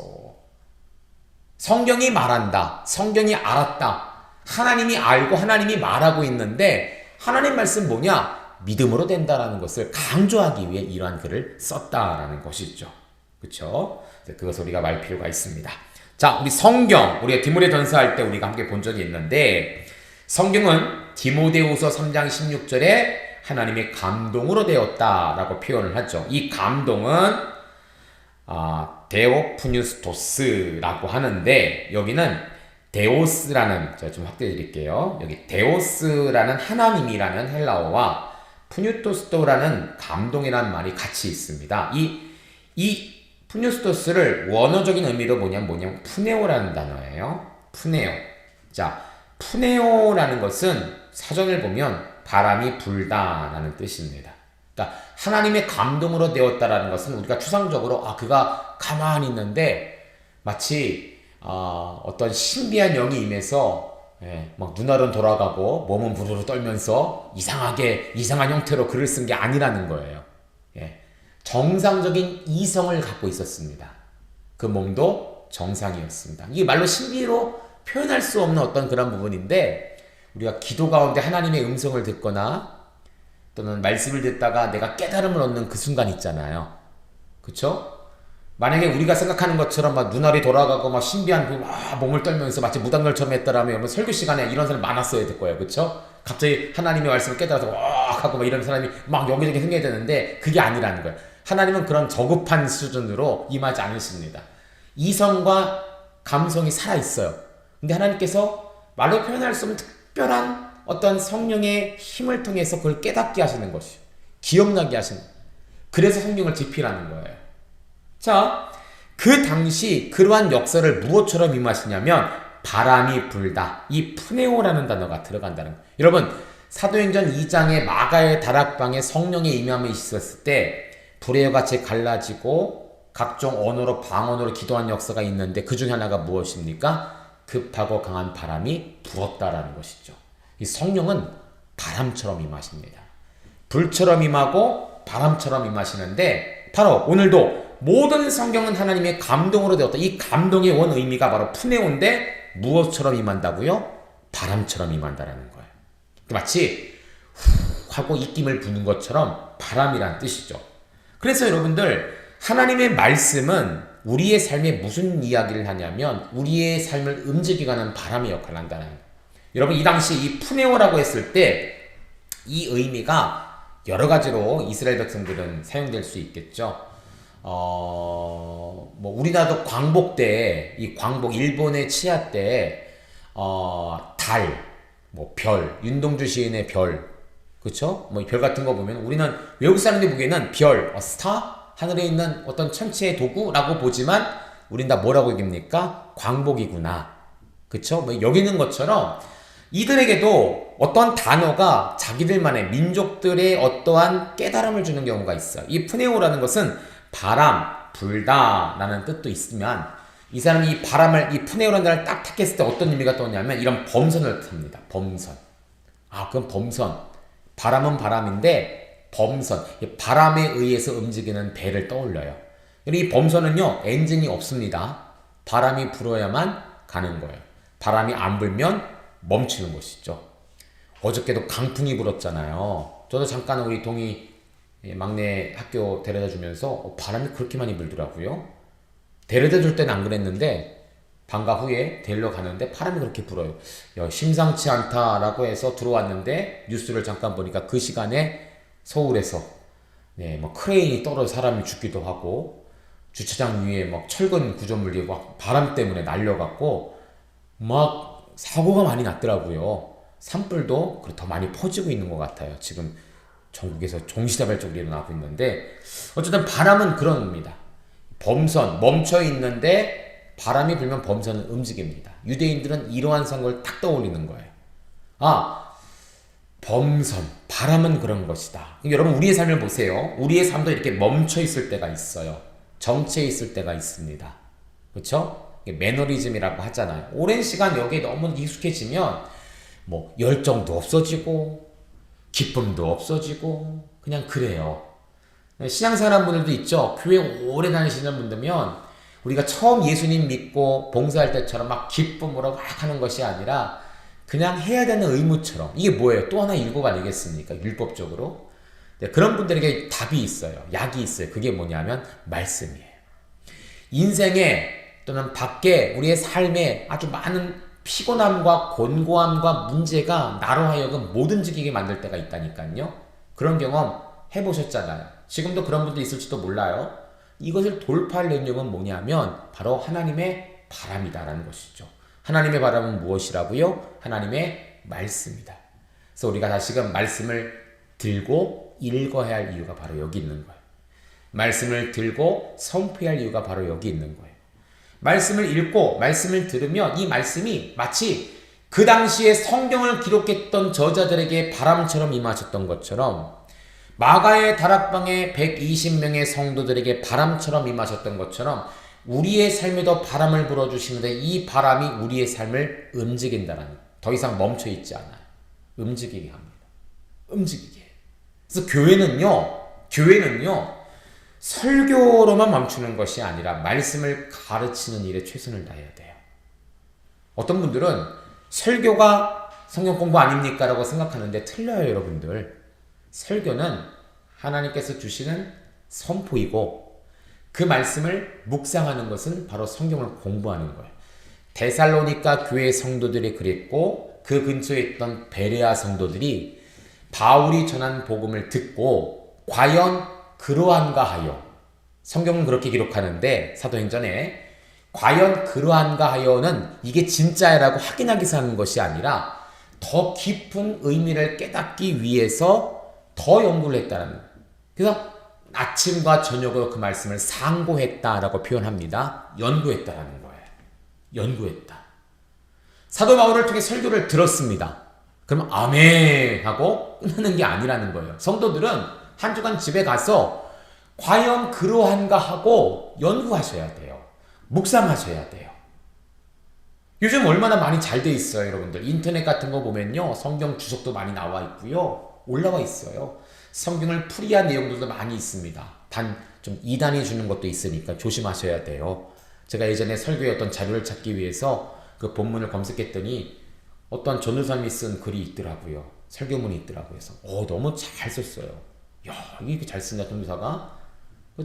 성경이 말한다. 성경이 알았다. 하나님이 알고 하나님이 말하고 있는데 하나님 말씀 뭐냐? 믿음으로 된다라는 것을 강조하기 위해 이러한 글을 썼다라는 것이죠. 그렇죠? 그것을 우리가 말 필요가 있습니다. 자, 우리 성경, 우리가 디모데전서 할 때 우리가 함께 본 적이 있는데 성경은 디모데후서 3장 16절에 하나님의 감동으로 되었다라고 표현을 하죠. 이 감동은 데오프뉴스토스라고 하는데 여기는 데오스라는 제가 좀 확대해 드릴게요. 여기 데오스라는 하나님이라는 헬라어와 푸뉴토스토라는 감동이라는 말이 같이 있습니다. 이 푸뉴스토스를 원어적인 의미로 뭐냐면 푸네오라는 단어예요. 푸네오. 자, 푸네오라는 것은 사전을 보면 바람이 불다라는 뜻입니다. 그러니까 하나님의 감동으로 되었다라는 것은 우리가 추상적으로 그가 가만히 있는데 마치 어떤 신비한 영이 임해서 막 눈알은 돌아가고 몸은 부르르 떨면서 이상한 형태로 글을 쓴 게 아니라는 거예요. 정상적인 이성을 갖고 있었습니다. 그 몸도 정상이었습니다. 이게 말로 신비로 표현할 수 없는 어떤 그런 부분인데 우리가 기도 가운데 하나님의 음성을 듣거나 또는 말씀을 듣다가 내가 깨달음을 얻는 그 순간 있잖아요. 그쵸? 만약에 우리가 생각하는 것처럼 막 눈알이 돌아가고 막 신비한 몸을 떨면서 마치 무당결처럼 했더라면 여러분 설교 시간에 이런 사람 많았어야 될 거예요. 그쵸? 갑자기 하나님의 말씀을 깨달아서 와 하고 막 이런 사람이 막 여기저기 생겨야 되는데 그게 아니라는 거예요. 하나님은 그런 저급한 수준으로 임하지 않으십니다. 이성과 감성이 살아있어요. 근데 하나님께서 말로 표현할 수 없는 특별한 어떤 성령의 힘을 통해서 그걸 깨닫게 하시는 것이요. 기억나게 하시는 거예요. 그래서 성경을 집필하는 거예요. 자, 그 당시 그러한 역사를 무엇처럼 임하시냐면 바람이 불다. 이 푸네오라는 단어가 들어간다는 거예요. 여러분, 사도행전 2장의 마가의 다락방에 성령의 임함이 있었을 때 불의 같이 갈라지고 각종 언어로 방언으로 기도한 역사가 있는데 그 중에 하나가 무엇입니까? 급하고 강한 바람이 불었다라는 것이죠. 이 성령은 바람처럼 임하십니다. 불처럼 임하고 바람처럼 임하시는데 바로 오늘도 모든 성경은 하나님의 감동으로 되었다. 이 감동의 원 의미가 바로 푸네오인데 무엇처럼 임한다고요? 바람처럼 임한다라는 거예요. 마치 후 하고 입김을 부는 것처럼 바람이란 뜻이죠. 그래서 여러분들 하나님의 말씀은 우리의 삶에 무슨 이야기를 하냐면 우리의 삶을 움직이게 하는 바람의 역할을 한다는 거예요. 여러분 이 당시 이 푸네오라고 했을 때 이 의미가 여러 가지로 이스라엘 백성들은 사용될 수 있겠죠. 뭐 우리나라도 광복 때 이 광복 일본의 치하 때 달, 뭐 별, 윤동주 시인의 별, 그쵸? 뭐 별 같은 거 보면 우리는 외국 사람들이 보기에는 별, 스타, 하늘에 있는 어떤 천체의 도구라고 보지만 우린 다 뭐라고 얘기합니까? 광복이구나. 그쵸? 뭐 여기 있는 것처럼 이들에게도 어떠한 단어가 자기들만의 민족들의 어떠한 깨달음을 주는 경우가 있어요. 이 푸네오라는 것은 바람, 불다 라는 뜻도 있으면 이 사람이 이 바람을, 이 푸네오라는 단어를 딱 택했을 때 어떤 의미가 떠오냐면 이런 범선을 뜻합니다. 범선. 그럼 범선. 바람은 바람인데 범선. 바람에 의해서 움직이는 배를 떠올려요. 이 범선은요, 엔진이 없습니다. 바람이 불어야만 가는 거예요. 바람이 안 불면 멈추는 것이죠. 어저께도 강풍이 불었잖아요. 저도 잠깐 우리 동이 막내 학교 데려다 주면서 바람이 그렇게 많이 불더라고요. 데려다 줄 때는 안 그랬는데 방과 후에 데리러 가는데 바람이 그렇게 불어요. 야, 심상치 않다라고 해서 들어왔는데 뉴스를 잠깐 보니까 그 시간에 서울에서 뭐 크레인이 떨어져 사람이 죽기도 하고 주차장 위에 막 철근 구조물이 막 바람 때문에 날려갖고 막 사고가 많이 났더라고요. 산불도 더 많이 퍼지고 있는 것 같아요. 지금 전국에서 동시다발적으로 일어나고 있는데 어쨌든 바람은 그런 의미다. 범선, 멈춰 있는데 바람이 불면 범선은 움직입니다. 유대인들은 이러한 선걸 딱 떠올리는 거예요. 범선, 바람은 그런 것이다. 여러분 우리의 삶을 보세요. 우리의 삶도 이렇게 멈춰 있을 때가 있어요. 정체해 있을 때가 있습니다. 그렇죠? 매너리즘이라고 하잖아요. 오랜 시간 여기에 너무 익숙해지면 뭐 열정도 없어지고 기쁨도 없어지고 그냥 그래요. 신앙생활 분들도 있죠. 교회 오래 다니시는 분들면 우리가 처음 예수님 믿고 봉사할 때처럼 막 기쁨으로 막 하는 것이 아니라 그냥 해야 되는 의무처럼. 이게 뭐예요? 또 하나 율법 아니겠습니까? 율법적으로. 그런 분들에게 답이 있어요. 약이 있어요. 그게 뭐냐면 말씀이에요. 인생에 또는 밖에 우리의 삶에 아주 많은 피곤함과 곤고함과 문제가 나로 하여금 못 움직이게 만들 때가 있다니까요. 그런 경험 해보셨잖아요. 지금도 그런 분들 있을지도 몰라요. 이것을 돌파할 능력은 뭐냐면 바로 하나님의 바람이다라는 것이죠. 하나님의 바람은 무엇이라고요? 하나님의 말씀이다. 그래서 우리가 다시금 말씀을 들고 읽어야 할 이유가 바로 여기 있는 거예요. 말씀을 들고 선포해야 할 이유가 바로 여기 있는 거예요. 말씀을 읽고 말씀을 들으면 이 말씀이 마치 그 당시에 성경을 기록했던 저자들에게 바람처럼 임하셨던 것처럼 마가의 다락방에 120명의 성도들에게 바람처럼 임하셨던 것처럼 우리의 삶에도 바람을 불어주시는데 이 바람이 우리의 삶을 움직인다는, 더 이상 멈춰있지 않아요. 움직이게 합니다. 움직이게. 그래서 교회는요 설교로만 멈추는 것이 아니라 말씀을 가르치는 일에 최선을 다해야 돼요. 어떤 분들은 설교가 성경 공부 아닙니까? 라고 생각하는데 틀려요, 여러분들. 설교는 하나님께서 주시는 선포이고 그 말씀을 묵상하는 것은 바로 성경을 공부하는 거예요. 데살로니가 교회 성도들이 그랬고 그 근처에 있던 베레아 성도들이 바울이 전한 복음을 듣고 과연 그러한가 하여, 성경은 그렇게 기록하는데 사도행전에 과연 그러한가 하여는 이게 진짜야라고 확인하기 위해서 하는 것이 아니라 더 깊은 의미를 깨닫기 위해서 더 연구를 했다는 거예요. 그래서 아침과 저녁으로 그 말씀을 상고했다라고 표현합니다. 연구했다라는 거예요. 연구했다. 사도 바울을 통해 설교를 들었습니다. 그럼 아멘 하고 끝나는 게 아니라는 거예요. 성도들은 한 주간 집에 가서 과연 그러한가 하고 연구하셔야 돼요. 묵상하셔야 돼요. 요즘 얼마나 많이 잘 돼 있어요, 여러분들. 인터넷 같은 거 보면요, 성경 주석도 많이 나와 있고요, 올라와 있어요. 성경을 풀이한 내용들도 많이 있습니다. 단 좀 이단이 주는 것도 있으니까 조심하셔야 돼요. 제가 예전에 설교의 어떤 자료를 찾기 위해서 그 본문을 검색했더니 어떤 전도사님이 쓴 글이 있더라고요. 설교문이 있더라고요. 그래서 너무 잘 썼어요. 야, 이렇게 잘 쓴다, 전도사가.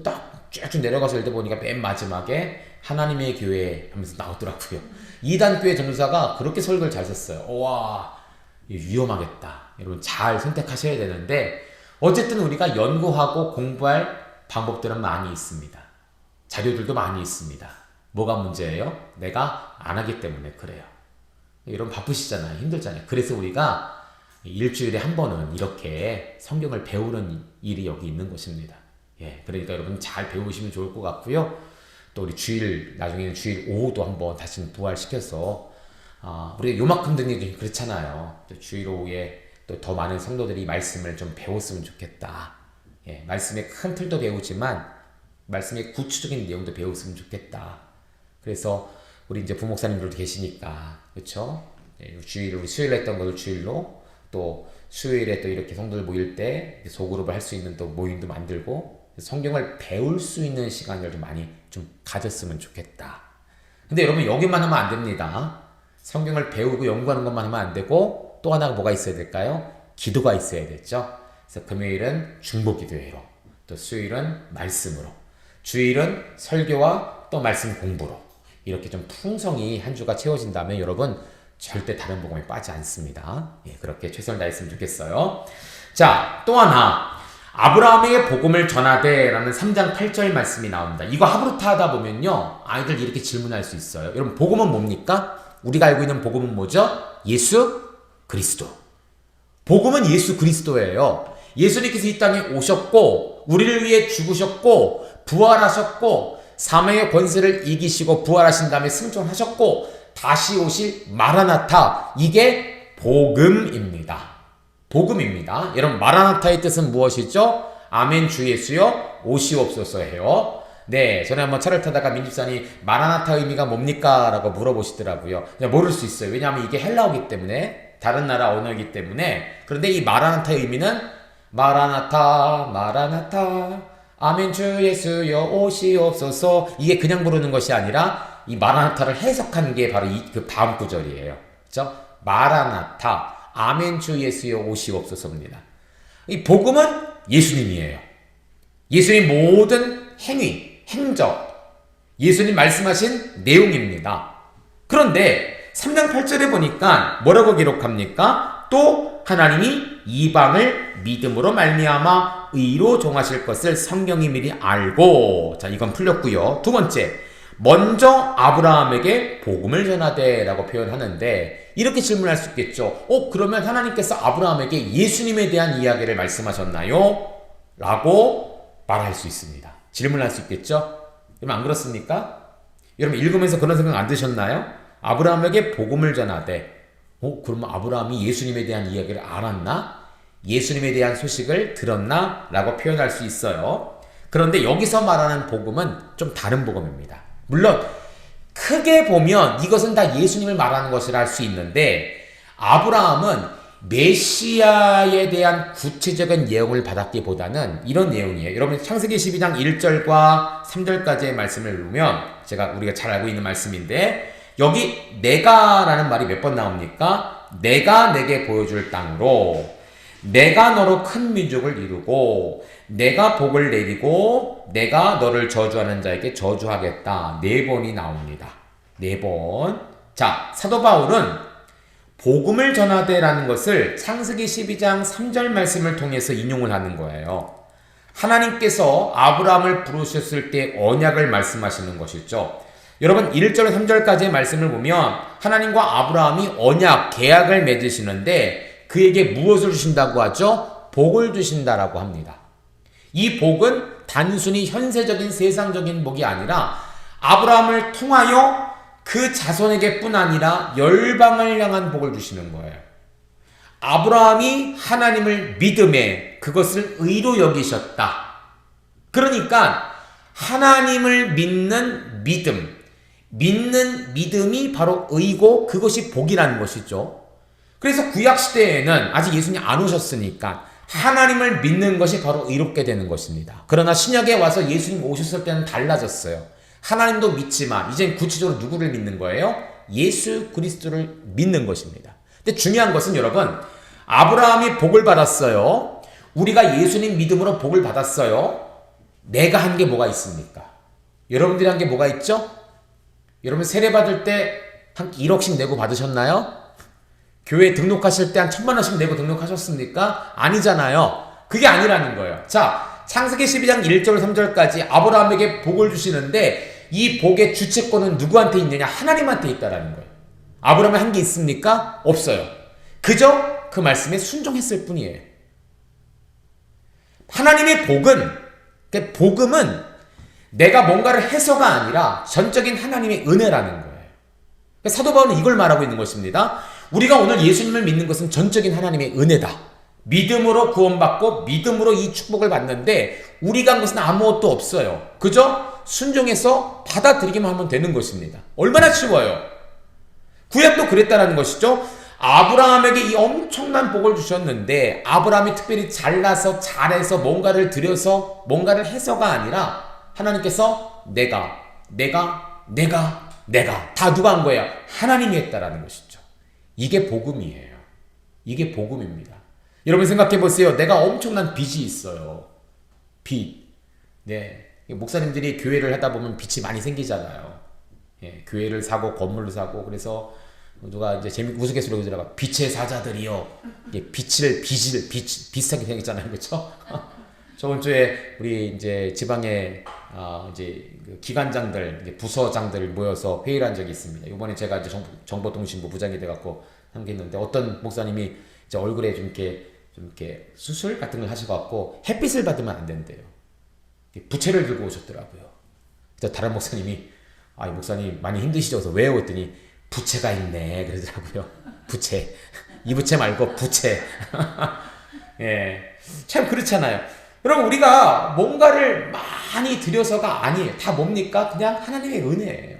딱 쭉쭉 내려가서 읽어보니까 맨 마지막에 하나님의 교회 하면서 나오더라고요. 이단 교회 전도사가 그렇게 설교를 잘 썼어요. 와, 위험하겠다. 여러분 잘 선택하셔야 되는데 어쨌든 우리가 연구하고 공부할 방법들은 많이 있습니다. 자료들도 많이 있습니다. 뭐가 문제예요? 내가 안 하기 때문에 그래요. 여러분 바쁘시잖아요. 힘들잖아요. 그래서 우리가 일주일에 한 번은 이렇게 성경을 배우는 일이 여기 있는 것입니다. 예, 그러니까 여러분 잘 배우시면 좋을 것 같고요. 또 우리 나중에는 주일 오후도 한번 다시 부활시켜서, 우리가 요만큼 듣는 게 그렇잖아요. 또 주일 오후에 또 더 많은 성도들이 말씀을 좀 배웠으면 좋겠다. 예, 말씀의 큰 틀도 배우지만, 말씀의 구체적인 내용도 배웠으면 좋겠다. 그래서 우리 이제 부목사님들도 계시니까, 그쵸? 예, 우리 수요일에 했던 것을 주일로, 또 수요일에 또 이렇게 성도들 모일 때 소그룹을 할 수 있는 또 모임도 만들고 성경을 배울 수 있는 시간을 좀 많이 좀 가졌으면 좋겠다. 근데 여러분 여기만 하면 안 됩니다. 성경을 배우고 연구하는 것만 하면 안 되고 또 하나가 뭐가 있어야 될까요? 기도가 있어야 됐죠. 그래서 금요일은 중보 기도회로, 또 수요일은 말씀으로, 주일은 설교와 또 말씀 공부로 이렇게 좀 풍성히 한 주가 채워진다면 여러분 절대 다른 복음에 빠지지 않습니다. 예, 그렇게 최선을 다했으면 좋겠어요. 자, 또 하나 아브라함에게 복음을 전하되 라는 3장 8절 말씀이 나옵니다. 이거 하브루타 하다 보면요 아이들 이렇게 질문할 수 있어요. 여러분 복음은 뭡니까? 우리가 알고 있는 복음은 뭐죠? 예수 그리스도. 복음은 예수 그리스도예요. 예수님께서 이 땅에 오셨고 우리를 위해 죽으셨고 부활하셨고 사망의 권세를 이기시고 부활하신 다음에 승천하셨고 다시 오실 마라나타, 이게 복음입니다. 복음입니다. 여러분 마라나타의 뜻은 무엇이죠? 아멘 주 예수여 오시옵소서예요. 네, 전에 한번 차를 타다가 민집사님 마라나타 의미가 뭡니까? 라고 물어보시더라고요. 그냥 모를 수 있어요. 왜냐하면 이게 헬라어기 때문에, 다른 나라 언어이기 때문에. 그런데 이 마라나타 의미는 마라나타 마라나타 아멘 주 예수여 오시옵소서, 이게 그냥 부르는 것이 아니라 이 마라나타를 해석한 게 바로 그 다음 구절이에요. 그죠? 마라나타 아멘 주 예수여 오시옵소서입니다. 이 복음은 예수님이에요. 예수님 모든 행위, 행적, 예수님 말씀하신 내용입니다. 그런데 3장 8절에 보니까 뭐라고 기록합니까? 또 하나님이 이방을 믿음으로 말미암아 의로 정하실 것을 성경이 미리 알고. 자, 이건 풀렸고요. 두 번째, 먼저 아브라함에게 복음을 전하되 라고 표현하는데, 이렇게 질문할 수 있겠죠. 그러면 하나님께서 아브라함에게 예수님에 대한 이야기를 말씀하셨나요? 라고 말할 수 있습니다. 질문할 수 있겠죠. 여러분 안 그렇습니까? 여러분 읽으면서 그런 생각 안 드셨나요? 아브라함에게 복음을 전하되, 그러면 아브라함이 예수님에 대한 이야기를 알았나? 예수님에 대한 소식을 들었나? 라고 표현할 수 있어요. 그런데 여기서 말하는 복음은 좀 다른 복음입니다. 물론 크게 보면 이것은 다 예수님을 말하는 것이라 할 수 있는데, 아브라함은 메시아에 대한 구체적인 내용을 받았기보다는 이런 내용이에요. 여러분 창세기 12장 1절과 3절까지의 말씀을 보면, 우리가 잘 알고 있는 말씀인데, 여기 내가 라는 말이 몇 번 나옵니까? 내가 내게 보여줄 땅으로, 내가 너로 큰 민족을 이루고, 내가 복을 내리고, 내가 너를 저주하는 자에게 저주하겠다. 4번이 나옵니다. 4번. 자, 사도 바울은 복음을 전하되라는 것을 창세기 12장 3절 말씀을 통해서 인용을 하는 거예요. 하나님께서 아브라함을 부르셨을 때 언약을 말씀하시는 것이죠. 여러분 1절 3절까지의 말씀을 보면 하나님과 아브라함이 언약, 계약을 맺으시는데 그에게 무엇을 주신다고 하죠? 복을 주신다라고 합니다. 이 복은 단순히 현세적인 세상적인 복이 아니라 아브라함을 통하여 그 자손에게 뿐 아니라 열방을 향한 복을 주시는 거예요. 아브라함이 하나님을 믿음에 그것을 의로 여기셨다. 그러니까 하나님을 믿는 믿음, 믿는 믿음이 바로 의고 그것이 복이라는 것이죠. 그래서 구약시대에는 아직 예수님 안 오셨으니까 하나님을 믿는 것이 바로 의롭게 되는 것입니다. 그러나 신약에 와서 예수님 오셨을 때는 달라졌어요. 하나님도 믿지만 이젠 구체적으로 누구를 믿는 거예요? 예수 그리스도를 믿는 것입니다. 근데 중요한 것은 여러분, 아브라함이 복을 받았어요. 우리가 예수님 믿음으로 복을 받았어요. 내가 한 게 뭐가 있습니까? 여러분들이 한 게 뭐가 있죠? 여러분 세례 받을 때 한 1억씩 내고 받으셨나요? 교회 등록하실 때 한 1,000만 원씩 내고 등록하셨습니까? 아니잖아요. 그게 아니라는 거예요. 자, 창세기 12장 1절 3절까지 아브라함에게 복을 주시는데 이 복의 주체권은 누구한테 있느냐? 하나님한테 있다라는 거예요. 아브라함이 한 게 있습니까? 없어요. 그저 그 말씀에 순종했을 뿐이에요. 하나님의 복음은 내가 뭔가를 해서가 아니라 전적인 하나님의 은혜라는 거예요. 사도 바울은 이걸 말하고 있는 것입니다. 우리가 오늘 예수님을 믿는 것은 전적인 하나님의 은혜다. 믿음으로 구원받고 믿음으로 이 축복을 받는데 우리가 한 것은 아무것도 없어요. 그저 순종해서 받아들이기만 하면 되는 것입니다. 얼마나 쉬워요. 구약도 그랬다는 것이죠. 아브라함에게 이 엄청난 복을 주셨는데 아브라함이 특별히 잘나서 잘해서 뭔가를 들여서 뭔가를 해서가 아니라 하나님께서 내가 다 누가 한 거야? 하나님이 했다라는 것이죠. 이게 복음이에요. 이게 복음입니다. 여러분 생각해 보세요. 내가 엄청난 빚이 있어요. 빚. 네. 목사님들이 교회를 하다 보면 빚이 많이 생기잖아요. 예, 교회를 사고 건물을 사고 그래서 누가 이제 우스갯소리로 그러더라고요. 빛의 사자들이요. 빚을 비슷하게 생겼잖아요. 그렇죠? 저번 주에 우리 이제 지방에 이제 그 기관장들, 부서장들 모여서 회의를 한 적이 있습니다. 이번에 제가 이제 정보통신부 부장이 돼갖고 함께했는데 어떤 목사님이 이제 얼굴에 좀 이렇게 수술 같은 걸 하셔갖고 햇빛을 받으면 안 된대요. 부채를 들고 오셨더라고요. 그래서 다른 목사님이 이 목사님 많이 힘드시죠? 그래서 왜요? 했더니 부채가 있네 그러더라고요. 부채. 이 부채 말고 부채. 예, 참 그렇잖아요. 여러분 우리가 뭔가를 많이 들여서가 아니에요. 다 뭡니까? 그냥 하나님의 은혜예요.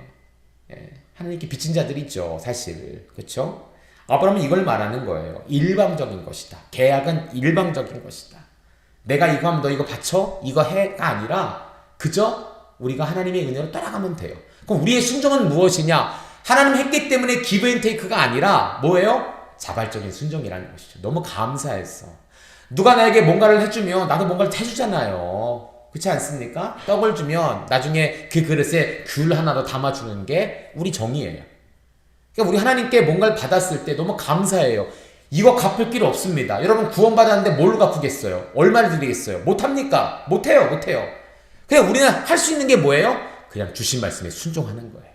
예, 하나님께 빚진 자들이 있죠. 사실. 그렇죠? 아브라함은 이걸 말하는 거예요. 일방적인 것이다. 계약은 일방적인 것이다. 내가 이거 하면 너 이거 바쳐? 이거 해가 아니라 그저 우리가 하나님의 은혜로 따라가면 돼요. 그럼 우리의 순종은 무엇이냐? 하나님 했기 때문에 기브 앤 테이크가 아니라 뭐예요? 자발적인 순종이라는 것이죠. 너무 감사했어. 누가 나에게 뭔가를 해주면 나도 뭔가를 해주잖아요. 그렇지 않습니까? 떡을 주면 나중에 그 그릇에 귤 하나 더 담아주는 게 우리 정의예요. 그러니까 우리 하나님께 뭔가를 받았을 때 너무 감사해요. 이거 갚을 길 없습니다. 여러분 구원받았는데 뭘로 갚으겠어요? 얼마를 드리겠어요? 못합니까? 못해요. 그냥 우리는 할 수 있는 게 뭐예요? 그냥 주신 말씀에 순종하는 거예요.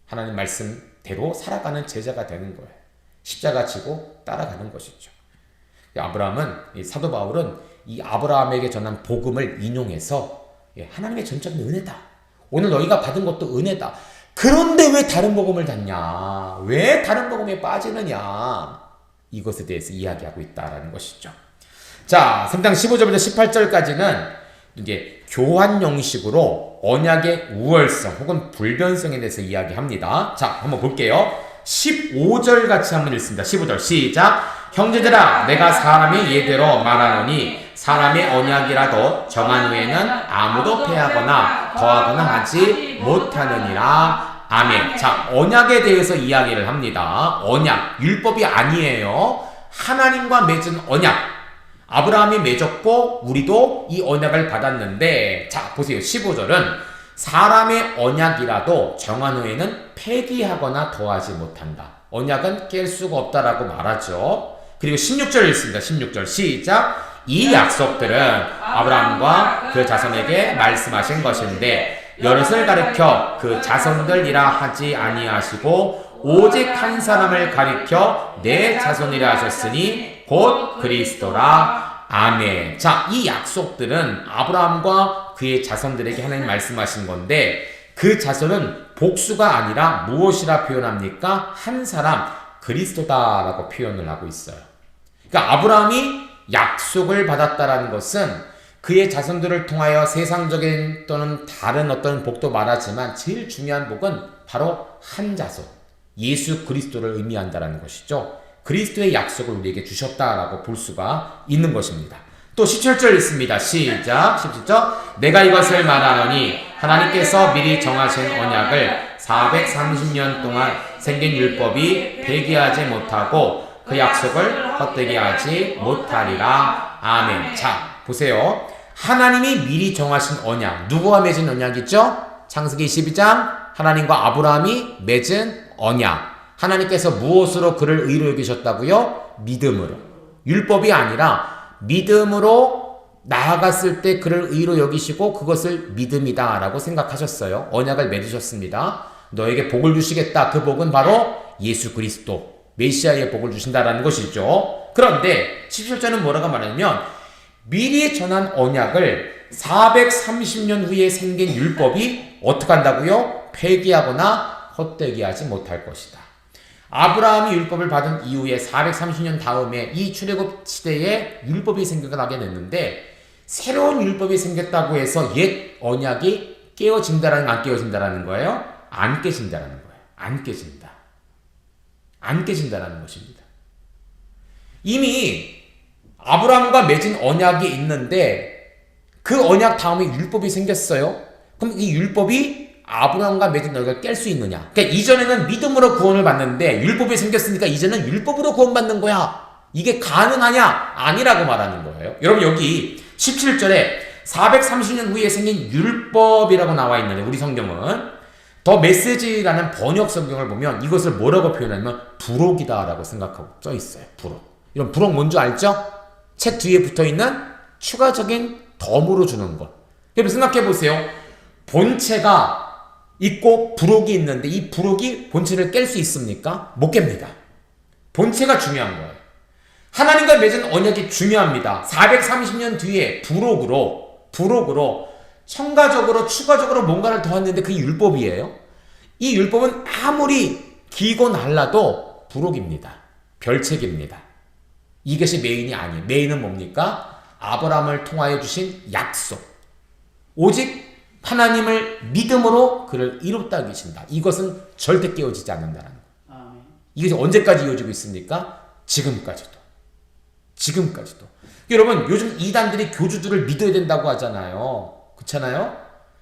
하나님 말씀대로 살아가는 제자가 되는 거예요. 십자가 지고 따라가는 것이죠. 아브라함은, 사도 바울은 이 아브라함에게 전한 복음을 인용해서 하나님의 전적인 은혜다. 오늘 너희가 받은 것도 은혜다. 그런데 왜 다른 복음을 받냐? 왜 다른 복음에 빠지느냐? 이것에 대해서 이야기하고 있다라는 것이죠. 자, 3장 15절부터 18절까지는 이제 교환 형식으로 언약의 우월성 혹은 불변성에 대해서 이야기합니다. 자, 한번 볼게요. 15절 같이 한번 읽습니다. 15절 시작. 형제들아, 내가 사람의 예대로 말하노니 사람의 언약이라도 정한 후에는 아무도 패하거나 더하거나 하지 못하느니라. 아멘. 자, 언약에 대해서 이야기를 합니다. 언약, 율법이 아니에요. 하나님과 맺은 언약. 아브라함이 맺었고 우리도 이 언약을 받았는데, 자 보세요. 15절은 사람의 언약이라도 정한 후에는 폐기하거나 더하지 못한다. 언약은 깰 수가 없다라고 말하죠. 그리고 16절 읽습니다. 16절 시작. 이 약속들은 아브라함과 그 자손에게 말씀하신 것인데 여럿을 가리켜 그 자손들이라 하지 아니하시고 오직 한 사람을 가리켜 내 자손이라 하셨으니 곧 그리스도라. 아멘. 자, 이 약속들은 아브라함과 그의 자손들에게 하나님 말씀하신 건데 그 자손은 복수가 아니라 무엇이라 표현합니까? 한 사람, 그리스도다라고 표현을 하고 있어요. 그러니까 아브라함이 약속을 받았다라는 것은 그의 자손들을 통하여 세상적인 또는 다른 어떤 복도 말하지만 제일 중요한 복은 바로 한 자손, 예수 그리스도를 의미한다라는 것이죠. 그리스도의 약속을 우리에게 주셨다라고 볼 수가 있는 것입니다. 또 17절 있습니다. 시작. 17절. 내가 이것을 말하노니 하나님께서 미리 정하신 언약을 430년 동안 생긴 율법이 폐기하지 못하고 그 약속을 헛되게 하지 못하리라. 아멘. 자, 보세요. 하나님이 미리 정하신 언약, 누구와 맺은 언약이죠? 창세기 22장 하나님과 아브라함이 맺은 언약. 하나님께서 무엇으로 그를 의로 여기셨다고요? 믿음으로. 율법이 아니라 믿음으로 나아갔을 때 그를 의로 여기시고 그것을 믿음이다 라고 생각하셨어요. 언약을 맺으셨습니다. 너에게 복을 주시겠다. 그 복은 바로 예수 그리스도 메시아의 복을 주신다라는 것이죠. 그런데 17절은 뭐라고 말하냐면 미리 전한 언약을 430년 후에 생긴 율법이 어떻게 한다고요? 폐기하거나 헛되게 하지 못할 것이다. 아브라함이 율법을 받은 이후에 430년 다음에 이 출애굽 시대에 율법이 생겨나게 됐는데 새로운 율법이 생겼다고 해서 옛 언약이 깨어진다라는 안 깨어진다라는 거예요? 안 깨진다라는 거예요. 안 깨진다. 안 깨진다라는 것입니다. 이미 아브라함과 맺은 언약이 있는데 그 언약 다음에 율법이 생겼어요. 그럼 이 율법이 아브라함과 맺은 언약을 깰 수 있느냐? 그러니까 이전에는 믿음으로 구원을 받는데 율법이 생겼으니까 이제는 율법으로 구원받는 거야. 이게 가능하냐? 아니라고 말하는 거예요. 여러분 여기 17절에 430년 후에 생긴 율법이라고 나와 있는데 우리 성경은 더 메시지라는 번역 성경을 보면 이것을 뭐라고 표현하냐면 부록이다라고 생각하고 써 있어요. 부록. 이런 부록 뭔지 알죠? 책 뒤에 붙어있는 추가적인 덤으로 주는 것. 여러분 생각해 보세요. 본체가 있고 부록이 있는데 이 부록이 본체를 깰 수 있습니까? 못 깹니다. 본체가 중요한 거예요. 하나님과 맺은 언약이 중요합니다. 430년 뒤에 부록으로 첨가적으로 추가적으로 뭔가를 더했는데 그게 율법이에요. 이 율법은 아무리 길고 날라도 부록입니다. 별책입니다. 이것이 메인이 아니에요. 메인은 뭡니까? 아브라함을 통하여 주신 약속. 오직 하나님을 믿음으로 그를 이롭다 계신다. 이것은 절대 깨어지지 않는다는 거예요. 이것이 언제까지 이어지고 있습니까? 지금까지도. 여러분 요즘 이단들이 교주들을 믿어야 된다고 하잖아요. 그렇잖아요?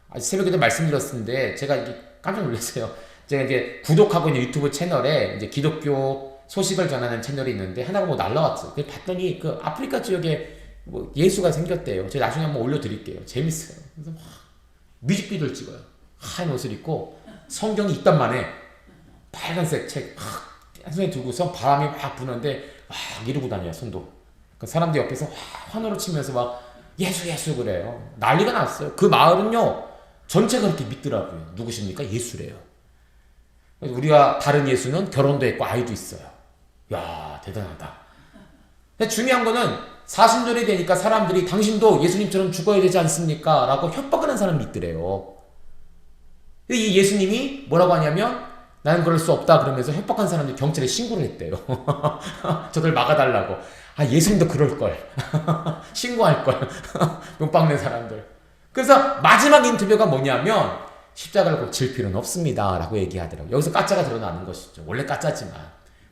아직 새벽에도 말씀드렸는데 제가 이게 깜짝 놀랐어요. 제가 이제 구독하고 있는 유튜브 채널에 이제 기독교 소식을 전하는 채널이 있는데 하나가 뭐 날라왔어. 봤더니 그 아프리카 지역에 뭐 예수가 생겼대요. 제가 나중에 한번 올려드릴게요. 재밌어요. 그래서 막 뮤직비디오를 찍어요. 하얀 옷을 입고 성경이 이딴만 해. 빨간색 책 막 한 손에 들고서 바람이 막 부는데 막 이러고 다녀요. 손도. 그 사람들 옆에서 환호를 치면서 막 예수 그래요. 난리가 났어요. 그 마을은요 전체가 그렇게 믿더라고요. 누구십니까? 예수래요. 우리가 다른 예수는 결혼도 했고 아이도 있어요. 야 대단하다. 근데 중요한 거는 사순절이 되니까 사람들이 당신도 예수님처럼 죽어야 되지 않습니까? 라고 협박하는 사람이 있더래요. 이 예수님이 뭐라고 하냐면 나는 그럴 수 없다 그러면서 협박한 사람들이 경찰에 신고를 했대요. 저들 막아달라고. 아 예수님도 그럴걸. 신고할걸. 용빵 낸 사람들. 그래서 마지막 인터뷰가 뭐냐면 십자가를 꼭 질 필요는 없습니다 라고 얘기하더라고요. 여기서 가짜가 드러나는 것이죠. 원래 가짜지만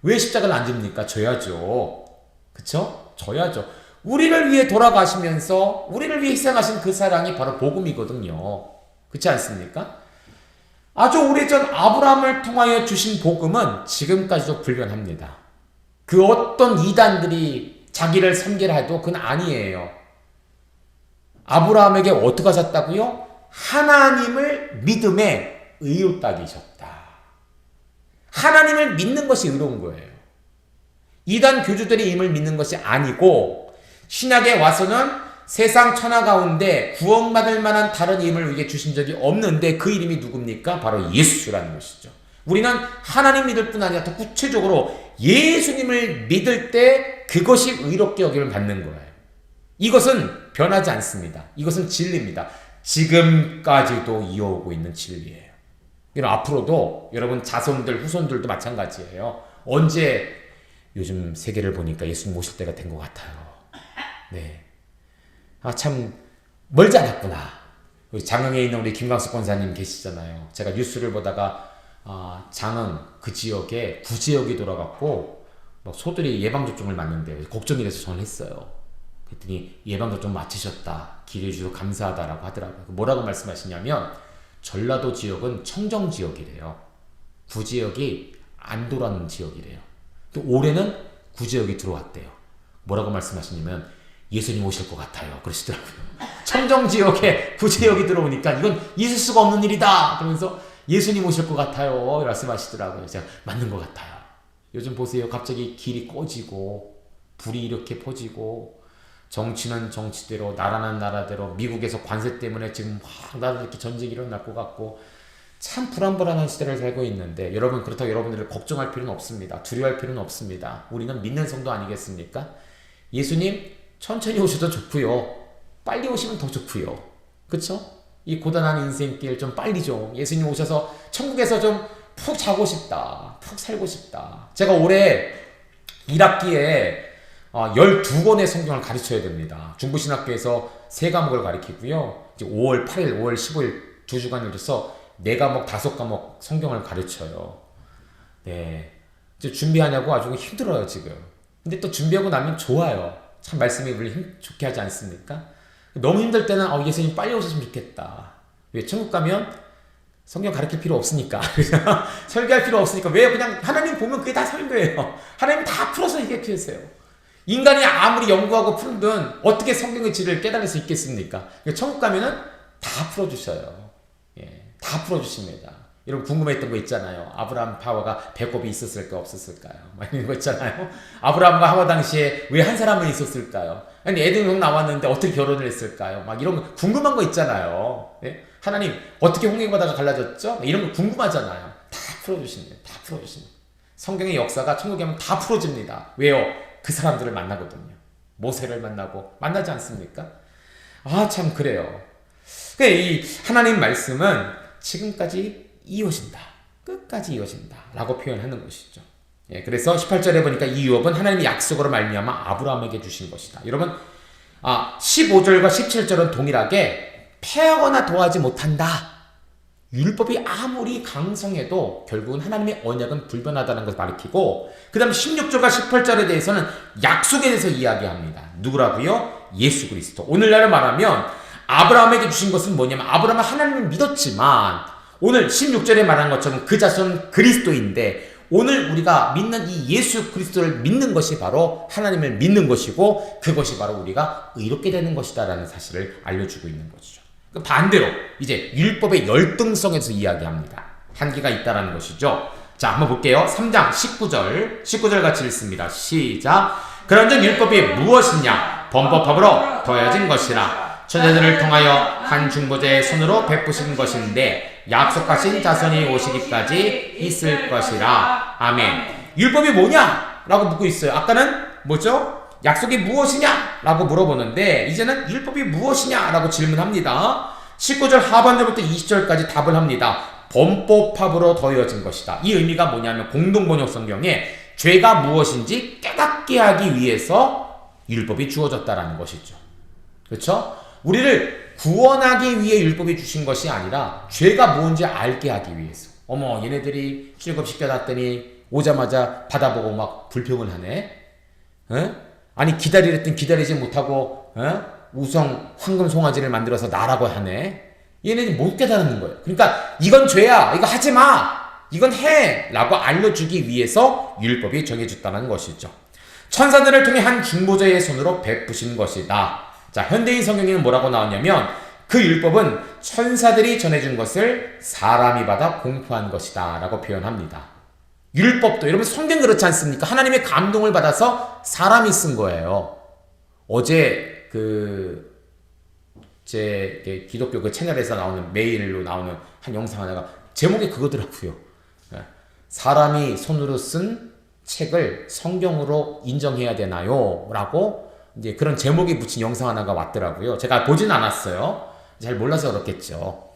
왜 십자가를 안 집니까? 져야죠. 그쵸? 져야죠. 우리를 위해 돌아가시면서 우리를 위해 희생하신 그 사랑이 바로 복음이거든요. 그렇지 않습니까? 아주 오래전 아브라함을 통하여 주신 복음은 지금까지도 불변합니다. 그 어떤 이단들이 자기를 섬기라 해도 그건 아니에요. 아브라함에게 어떻게 하셨다고요? 하나님을 믿음에 의롭다 하셨다. 하나님을 믿는 것이 의로운 거예요. 이단 교주들이 임을 믿는 것이 아니고 신약에 와서는 세상 천하 가운데 구원받을 만한 다른 이름을 우리에게 주신 적이 없는데 그 이름이 누굽니까? 바로 예수라는 것이죠. 우리는 하나님 믿을 뿐 아니라 더 구체적으로 예수님을 믿을 때 그것이 의롭게 여김을 받는 거예요. 이것은 변하지 않습니다. 이것은 진리입니다. 지금까지도 이어오고 있는 진리예요. 여러분 앞으로도 여러분 자손들 후손들도 마찬가지예요. 언제 요즘 세계를 보니까 예수님 오실 때가 된 것 같아요. 네. 아, 참, 멀지 않았구나. 우리 장흥에 있는 우리 김광석 권사님 계시잖아요. 제가 뉴스를 보다가, 장흥 그 지역에 구지역이 돌아갔고, 뭐 소들이 예방접종을 맞는데, 걱정이 돼서 전화를 했어요. 그랬더니 예방접종 맞히셨다. 기대해 주셔서 감사하다라고 하더라고요. 뭐라고 말씀하시냐면, 전라도 지역은 청정 지역이래요. 구지역이 안 돌아오는 지역이래요. 또 올해는 구지역이 들어왔대요. 뭐라고 말씀하시냐면, 예수님 오실 것 같아요. 그러시더라고요. 청정지역에 구지역이 들어오니까 이건 있을 수가 없는 일이다. 그러면서 예수님 오실 것 같아요. 말씀하시더라고요. 제가 맞는 것 같아요. 요즘 보세요. 갑자기 길이 꺼지고 불이 이렇게 퍼지고 정치는 정치대로 나라는 나라대로 미국에서 관세 때문에 지금 막 나라 이렇게 전쟁이 일어날 것 같고 참 불안불안한 시대를 살고 있는데 여러분, 그렇다고 여러분들을 걱정할 필요는 없습니다. 두려워할 필요는 없습니다. 우리는 믿는 성도 아니겠습니까? 예수님 천천히 오셔도 좋고요. 빨리 오시면 더 좋고요. 그쵸? 이 고단한 인생길 좀 빨리 좀 예수님 오셔서 천국에서 좀 푹 자고 싶다. 푹 살고 싶다. 제가 올해 1학기에 12권의 성경을 가르쳐야 됩니다. 중부신학교에서 3과목을 가르치고요. 이제 5월 8일, 5월 15일 2주간을 줘서 4과목, 5과목 성경을 가르쳐요. 네. 이제 준비하냐고 아주 힘들어요, 지금. 근데 또 준비하고 나면 좋아요. 참 말씀이 우리 좋게 하지 않습니까? 너무 힘들 때는 예수님 빨리 오셨으면 좋겠다. 왜? 천국 가면 성경 가르칠 필요 없으니까. 설교할 필요 없으니까. 왜요? 그냥 하나님 보면 그게 다 설교예요. 하나님 다 풀어서 얘기해 주세요. 인간이 아무리 연구하고 풀든 어떻게 성경의 질을 깨달을 수 있겠습니까? 천국 가면은 다 풀어주셔요. 예, 다 풀어주십니다. 여러분 궁금했던 거 있잖아요. 아브라함 하와가 배꼽이 있었을까 없었을까요? 막 이런 거 있잖아요. 아브라함과 하와 당시에 왜 한 사람은 있었을까요? 아니 에덴 나왔는데 어떻게 결혼을 했을까요? 막 이런 거 궁금한 거 있잖아요. 예? 하나님 어떻게 홍해바다가 갈라졌죠? 이런 거 궁금하잖아요. 다 풀어주십니다. 다 풀어주십니다. 성경의 역사가 천국에 가면 다 풀어집니다. 왜요? 그 사람들을 만나거든요. 모세를 만나고 만나지 않습니까? 참 그래요. 이 하나님 말씀은 지금까지 이어진다. 끝까지 이어진다. 라고 표현하는 것이죠. 예, 그래서 18절에 보니까 이 유업은 하나님의 약속으로 말미암아 아브라함에게 주신 것이다. 여러분 15절과 17절은 동일하게 패하거나 도하지 못한다. 율법이 아무리 강성해도 결국은 하나님의 언약은 불변하다는 것을 가리키고, 그 다음 16절과 18절에 대해서는 약속에 대해서 이야기합니다. 누구라고요? 예수 그리스도. 오늘날을 말하면 아브라함에게 주신 것은 뭐냐면, 아브라함은 하나님을 믿었지만 오늘 16절에 말한 것처럼 그 자손은 그리스도인데, 오늘 우리가 믿는 이 예수 그리스도를 믿는 것이 바로 하나님을 믿는 것이고, 그것이 바로 우리가 의롭게 되는 것이다 라는 사실을 알려주고 있는 것이죠. 반대로 이제 율법의 열등성에서 이야기합니다. 한계가 있다라는 것이죠. 자, 한번 볼게요. 3장 19절 같이 읽습니다. 시작. 그런즉 율법이 무엇이냐? 범법함으로 더해진 것이라. 천사들을 통하여 한 중보자의 손으로 베푸신 것인데 약속하신 자손이 오시기까지 있을 것이라. 아멘. 율법이 뭐냐? 라고 묻고 있어요. 아까는 뭐죠? 약속이 무엇이냐? 라고 물어보는데 이제는 율법이 무엇이냐? 라고 질문합니다. 19절 하반절부터 20절까지 답을 합니다. 범법합으로 더해진 것이다. 이 의미가 뭐냐면 공동번역 성경에 죄가 무엇인지 깨닫게 하기 위해서 율법이 주어졌다라는 것이죠. 그렇죠? 우리를 구원하기 위해 율법이 주신 것이 아니라 죄가 뭔지 알게 하기 위해서. 어머, 얘네들이 출애굽시켜놨더니 오자마자 받아보고 막 불평을 하네. 에? 아니 기다리랬더니 기다리지 못하고 우성 황금 송아지를 만들어서 나라고 하네. 얘네들이 못 깨달는 거예요. 그러니까 이건 죄야. 이거 하지 마. 이건 해. 라고 알려주기 위해서 율법이 정해졌다는 것이죠. 천사들을 통해 한 중보자의 손으로 베푸신 것이다. 자, 현대인 성경에는 뭐라고 나왔냐면 그 율법은 천사들이 전해준 것을 사람이 받아 공포한 것이다 라고 표현합니다. 율법도 여러분 성경 그렇지 않습니까? 하나님의 감동을 받아서 사람이 쓴 거예요. 어제 제 기독교 그 채널에서 나오는 메일로 나오는 한 영상 하나가 제목이 그거더라고요. 사람이 손으로 쓴 책을 성경으로 인정해야 되나요? 라고 이제 그런 제목이 붙인 영상 하나가 왔더라고요. 제가 보진 않았어요. 잘 몰라서 그렇겠죠.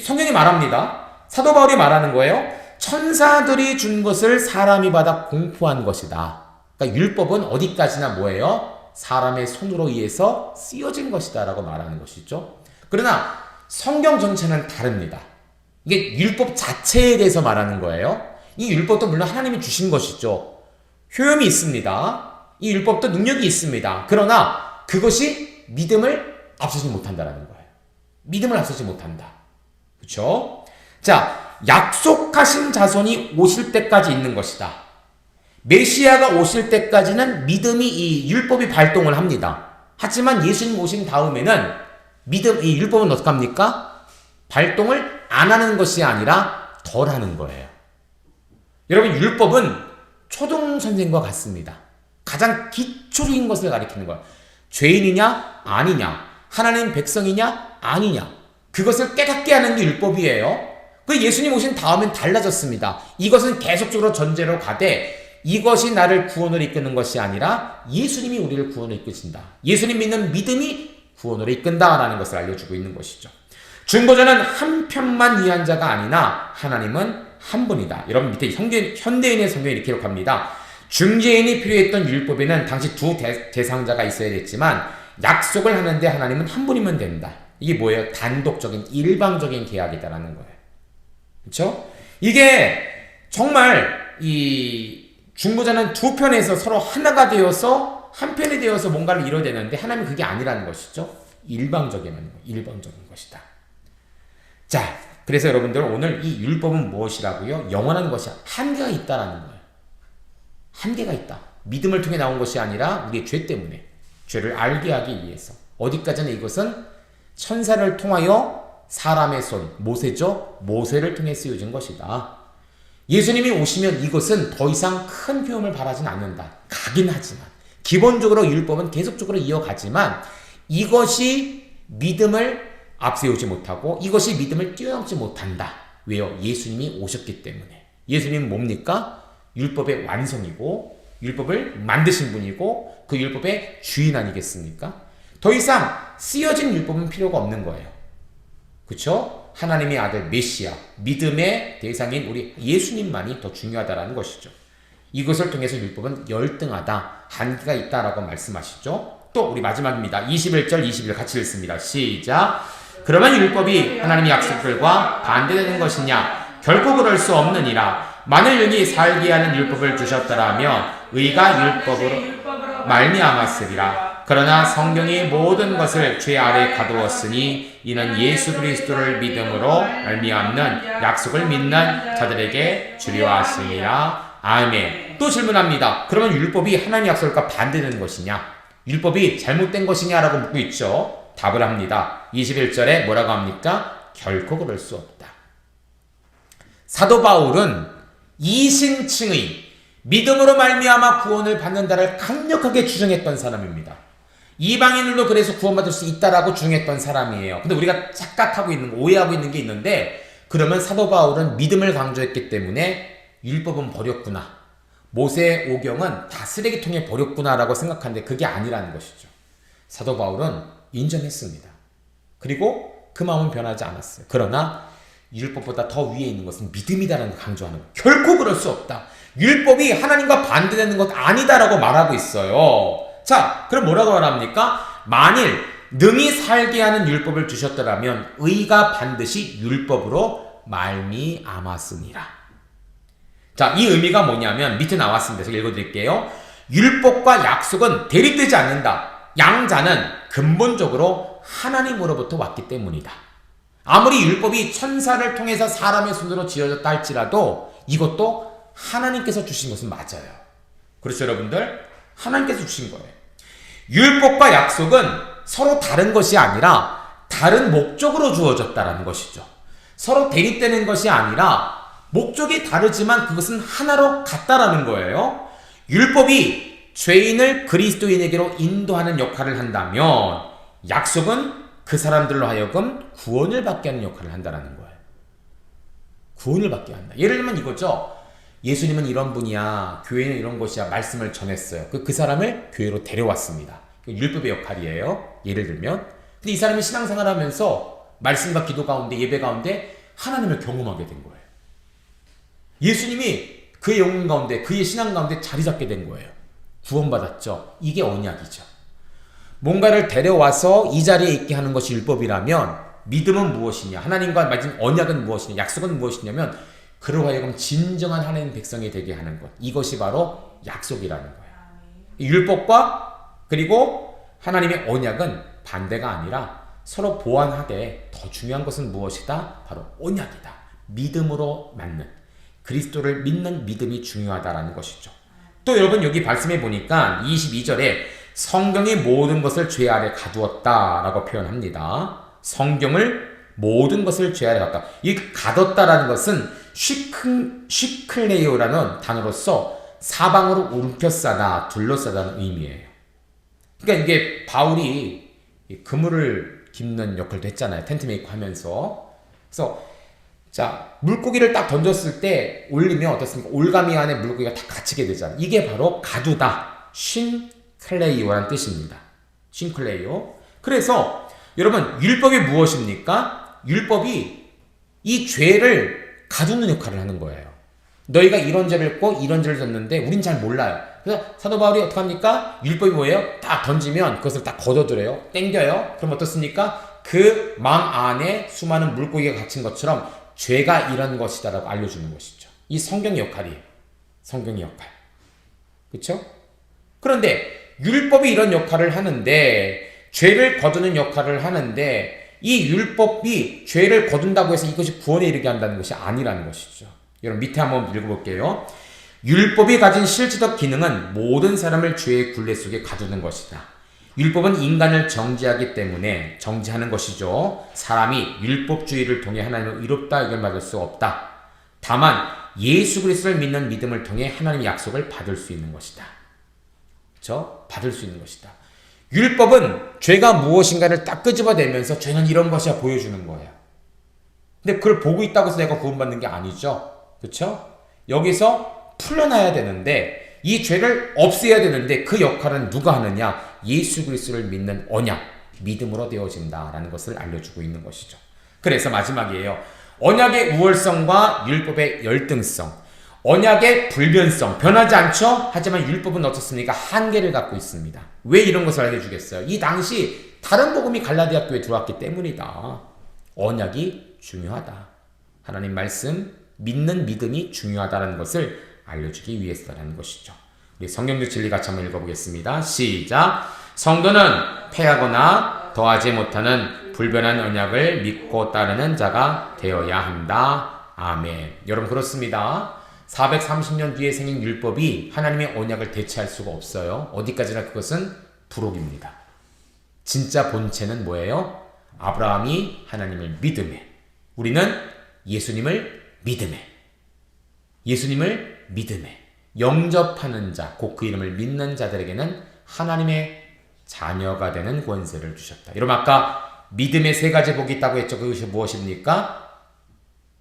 성경이 말합니다. 사도 바울이 말하는 거예요. 천사들이 준 것을 사람이 받아 공포한 것이다. 그러니까 율법은 어디까지나 뭐예요? 사람의 손으로 의해서 쓰여진 것이다 라고 말하는 것이죠. 그러나 성경 전체는 다릅니다. 이게 율법 자체에 대해서 말하는 거예요. 이 율법도 물론 하나님이 주신 것이죠. 효용이 있습니다. 이 율법도 능력이 있습니다. 그러나 그것이 믿음을 앞서지 못한다라는 거예요. 믿음을 앞서지 못한다. 그렇죠? 자, 약속하신 자손이 오실 때까지 있는 것이다. 메시아가 오실 때까지는 믿음이 이 율법이 발동을 합니다. 하지만 예수님 오신 다음에는 이 율법은 어떻게 합니까? 발동을 안 하는 것이 아니라 덜 하는 거예요. 여러분, 율법은 초등 선생과 같습니다. 가장 기초적인 것을 가리키는 거예요. 죄인이냐 아니냐, 하나님 백성이냐 아니냐, 그것을 깨닫게 하는 게 율법이에요. 그 예수님 오신 다음엔 달라졌습니다. 이것은 계속적으로 전제로 가되 이것이 나를 구원으로 이끄는 것이 아니라 예수님이 우리를 구원으로 이끄신다. 예수님 믿는 믿음이 구원으로 이끈다라는 것을 알려주고 있는 것이죠. 중보자는 한 편만 위한 자가 아니나 하나님은 한 분이다. 여러분 밑에 현대인의 성경에 이렇게 기록합니다. 중재인이 필요했던 율법에는 당시 두 대상자가 있어야 됐지만 약속을 하는데 하나님은 한 분이면 된다. 이게 뭐예요? 단독적인 일방적인 계약이다라는 거예요. 그렇죠? 이게 정말 이 중보자는 두 편에서 서로 하나가 되어서 한 편이 되어서 뭔가를 이뤄야 되는데 하나님은 그게 아니라는 것이죠. 일방적인 것이다. 자, 그래서 여러분들 오늘 이 율법은 무엇이라고요? 영원한 것이 한계가 있다라는 거예요. 한계가 있다. 믿음을 통해 나온 것이 아니라 우리의 죄 때문에 죄를 알게 하기 위해서 어디까지나 이것은 천사를 통하여 사람의 손, 모세죠? 모세를 통해 쓰여진 것이다. 예수님이 오시면 이것은 더 이상 큰 효험을 바라진 않는다. 가긴 하지만 기본적으로 율법은 계속적으로 이어가지만 이것이 믿음을 앞세우지 못하고 이것이 믿음을 뛰어넘지 못한다. 왜요? 예수님이 오셨기 때문에. 예수님은 뭡니까? 율법의 완성이고 율법을 만드신 분이고 그 율법의 주인 아니겠습니까? 더 이상 쓰여진 율법은 필요가 없는 거예요. 그렇죠? 하나님의 아들 메시아, 믿음의 대상인 우리 예수님만이 더 중요하다는 것이죠. 이것을 통해서 율법은 열등하다, 한계가 있다라고 말씀하시죠. 또 우리 마지막입니다. 21절, 22절 같이 읽습니다. 시작. 그러면 율법이 하나님의 약속들과 반대되는 것이냐? 결코 그럴 수 없느니라. 만일 영이 살게 하는 율법을 주셨더라면 의가 율법으로 말미암았으리라. 그러나 성경이 모든 것을 죄 아래 가두었으니 이는 예수 그리스도를 믿음으로 말미암는 약속을 믿는 자들에게 주려 하심이라. 아멘. 또 질문합니다. 그러면 율법이 하나님의 약속과 반대되는 것이냐? 율법이 잘못된 것이냐라고 묻고 있죠. 답을 합니다. 21절에 뭐라고 합니까? 결코 그럴 수 없다. 사도 바울은 이신층의 믿음으로 말미암아 구원을 받는다를 강력하게 주장했던 사람입니다. 이방인들도 그래서 구원받을 수 있다라고 주장했던 사람이에요. 근데 우리가 착각하고 있는, 오해하고 있는 게 있는데 그러면 사도 바울은 믿음을 강조했기 때문에 율법은 버렸구나. 모세 오경은 다 쓰레기통에 버렸구나라고 생각하는데 그게 아니라는 것이죠. 사도 바울은 인정했습니다. 그리고 그 마음은 변하지 않았어요. 그러나 율법보다 더 위에 있는 것은 믿음이다라는 걸 강조하는 거예요. 결코 그럴 수 없다. 율법이 하나님과 반대되는 것 아니다라고 말하고 있어요. 자, 그럼 뭐라고 말합니까? 만일 능히 살게 하는 율법을 주셨더라면 의가 반드시 율법으로 말미암았으니라. 자, 이 의미가 뭐냐면 밑에 나왔습니다. 제가 읽어드릴게요. 율법과 약속은 대립되지 않는다. 양자는 근본적으로 하나님으로부터 왔기 때문이다. 아무리 율법이 천사를 통해서 사람의 손으로 지어졌다 할지라도 이것도 하나님께서 주신 것은 맞아요. 그렇죠, 여러분들? 하나님께서 주신 거예요. 율법과 약속은 서로 다른 것이 아니라 다른 목적으로 주어졌다는 것이죠. 서로 대립되는 것이 아니라 목적이 다르지만 그것은 하나로 같다라는 거예요. 율법이 죄인을 그리스도인에게로 인도하는 역할을 한다면 약속은 그 사람들로 하여금 구원을 받게 하는 역할을 한다는 거예요. 구원을 받게 한다. 예를 들면 이거죠. 예수님은 이런 분이야. 교회는 이런 것이야. 말씀을 전했어요. 그 사람을 교회로 데려왔습니다. 율법의 역할이에요. 예를 들면. 근데 이 사람이 신앙생활을 하면서 말씀과 기도 가운데 예배 가운데 하나님을 경험하게 된 거예요. 예수님이 그의 영혼 가운데 그의 신앙 가운데 자리 잡게 된 거예요. 구원받았죠. 이게 언약이죠. 뭔가를 데려와서 이 자리에 있게 하는 것이 율법이라면 믿음은 무엇이냐? 하나님과 맺은 언약은 무엇이냐? 약속은 무엇이냐면 그로 하여금 진정한 하나님 백성이 되게 하는 것. 이것이 바로 약속이라는 거예요. 율법과 그리고 하나님의 언약은 반대가 아니라 서로 보완하되 더 중요한 것은 무엇이다? 바로 언약이다. 믿음으로 맞는 그리스도를 믿는 믿음이 중요하다라는 것이죠. 또 여러분 여기 말씀해 보니까 22절에 성경이 모든 것을 죄 아래 가두었다라고 표현합니다. 성경을 모든 것을 죄 아래 가뒀다. 이 가뒀다라는 것은 쉬클레이오라는 단어로서 사방으로 움켜싸다, 둘러싸다는 의미예요. 그러니까 이게 바울이 그물을 깁는 역할도 했잖아요. 텐트 메이커 하면서. 그래서 자, 물고기를 딱 던졌을 때 올리면 어떻습니까? 올가미 안에 물고기가 다 갇히게 되잖아요. 이게 바로 가두다, 쉰클레이오라는 뜻입니다. 쉰클레이오. 그래서 여러분, 율법이 무엇입니까? 율법이 이 죄를 가두는 역할을 하는 거예요. 너희가 이런 죄를 했고 이런 죄를 졌는데 우린 잘 몰라요. 그래서 사도 바울이 어떻게 합니까? 율법이 뭐예요? 딱 던지면 그것을 딱 걷어들여요. 땡겨요. 그럼 어떻습니까? 그 망 안에 수많은 물고기가 갇힌 것처럼 죄가 이런 것이다 라고 알려주는 것이죠. 이 성경의 역할이에요. 성경의 역할. 그렇죠? 그런데 율법이 이런 역할을 하는데, 죄를 거두는 역할을 하는데, 이 율법이 죄를 거둔다고 해서 이것이 구원에 이르게 한다는 것이 아니라는 것이죠. 여러분 밑에 한번 읽어볼게요. 율법이 가진 실제적 기능은 모든 사람을 죄의 굴레 속에 가두는 것이다. 율법은 인간을 정죄하기 때문에 정죄하는 것이죠. 사람이 율법주의를 통해 하나님을 의롭다 여김받을 수 없다. 다만 예수 그리스도를 믿는 믿음을 통해 하나님의 약속을 받을 수 있는 것이다. 그렇죠? 받을 수 있는 것이다. 율법은 죄가 무엇인가를 딱 끄집어내면서 죄는 이런 것이야 보여주는 거예요. 근데 그걸 보고 있다고 해서 내가 구원받는 게 아니죠. 그렇죠? 여기서 풀려나야 되는데, 이 죄를 없애야 되는데 그 역할은 누가 하느냐? 예수 그리스도를 믿는 언약, 믿음으로 되어진다라는 것을 알려주고 있는 것이죠. 그래서 마지막이에요. 언약의 우월성과 율법의 열등성, 언약의 불변성, 변하지 않죠? 하지만 율법은 어떻습니까? 한계를 갖고 있습니다. 왜 이런 것을 알려주겠어요? 이 당시 다른 복음이 갈라디아 교회에 들어왔기 때문이다. 언약이 중요하다. 하나님 말씀, 믿는 믿음이 중요하다는 것을 알려주기 위해서라는 것이죠. 우리 성경적 진리 같이 한번 읽어보겠습니다. 시작. 성도는 패하거나 더하지 못하는 불변한 언약을 믿고 따르는 자가 되어야 한다. 아멘. 여러분 그렇습니다. 430년 뒤에 생긴 율법이 하나님의 언약을 대체할 수가 없어요. 어디까지나 그것은 부록입니다. 진짜 본체는 뭐예요? 아브라함이 하나님을 믿음에, 우리는 예수님을 믿음에, 예수님을 믿음에 영접하는 자, 곧 그 이름을 믿는 자들에게는 하나님의 자녀가 되는 권세를 주셨다. 여러분 아까 믿음의 세 가지 복이 있다고 했죠. 그것이 무엇입니까?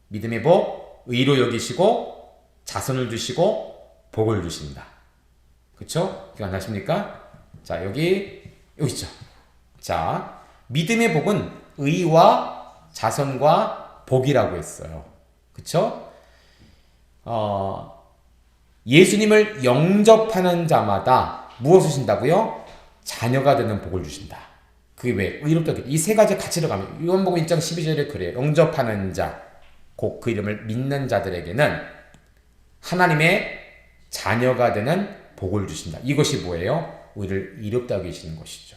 믿음의 복, 의로 여기시고 자손을 주시고 복을 주신다. 그쵸? 기억 안 나십니까? 자, 여기 있죠. 자, 믿음의 복은 의와 자손과 복이라고 했어요. 그쵸? 예수님을 영접하는 자마다 무엇을 주신다고요? 자녀가 되는 복을 주신다. 그게 왜? 의롭다. 이 세 가지 같이 들어가면, 요한복음 1장 12절에 그래요. 영접하는 자, 곧 그 이름을 믿는 자들에게는 하나님의 자녀가 되는 복을 주신다. 이것이 뭐예요? 우리를 이롭다 여기시는 것이죠.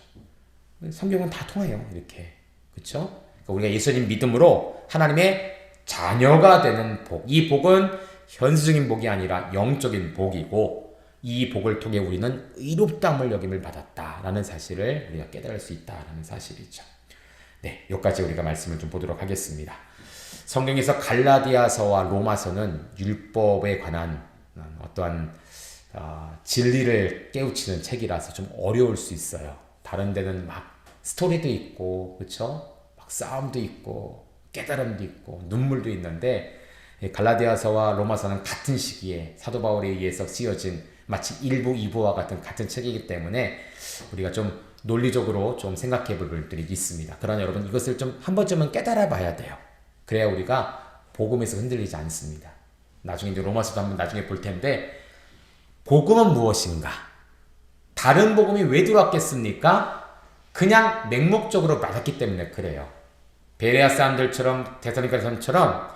성경은 다 통해요. 이렇게. 그렇죠? 그러니까 우리가 예수님 믿음으로 하나님의 자녀가 되는 복. 이 복은 현실적인 복이 아니라 영적인 복이고, 이 복을 통해 우리는 의롭다함을 여김을 받았다라는 사실을 우리가 깨달을 수 있다라는 사실이죠. 네, 여기까지 우리가 말씀을 좀 보도록 하겠습니다. 성경에서 갈라디아서와 로마서는 율법에 관한 어떠한 진리를 깨우치는 책이라서 좀 어려울 수 있어요. 다른 데는 막 스토리도 있고, 그렇죠? 막 싸움도 있고, 깨달음도 있고, 눈물도 있는데, 갈라디아서와 로마서는 같은 시기에 사도 바울에 의해서 쓰여진 마치 1부, 2부와 같은 책이기 때문에 우리가 좀 논리적으로 좀 생각해 볼 부분들이 있습니다. 그러나 여러분 이것을 좀 한 번쯤은 깨달아 봐야 돼요. 그래야 우리가 복음에서 흔들리지 않습니다. 나중에 이제 로마서도 한번 나중에 볼 텐데, 복음은 무엇인가? 다른 복음이 왜 들어왔겠습니까? 그냥 맹목적으로 받았기 때문에 그래요. 베레아 사람들처럼 데살로니가 사람처럼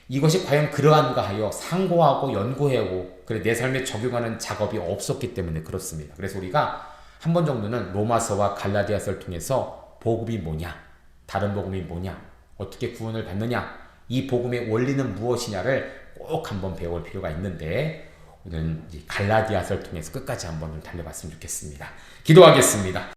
이것이 과연 그러한가 하여 상고하고 연구하고 그래 내 삶에 적용하는 작업이 없었기 때문에 그렇습니다. 그래서 우리가 한 번 정도는 로마서와 갈라디아서를 통해서 복음이 뭐냐, 다른 복음이 뭐냐, 어떻게 구원을 받느냐, 이 복음의 원리는 무엇이냐를 꼭 한번 배워볼 필요가 있는데, 오늘은 갈라디아서를 통해서 끝까지 한번 달려봤으면 좋겠습니다. 기도하겠습니다.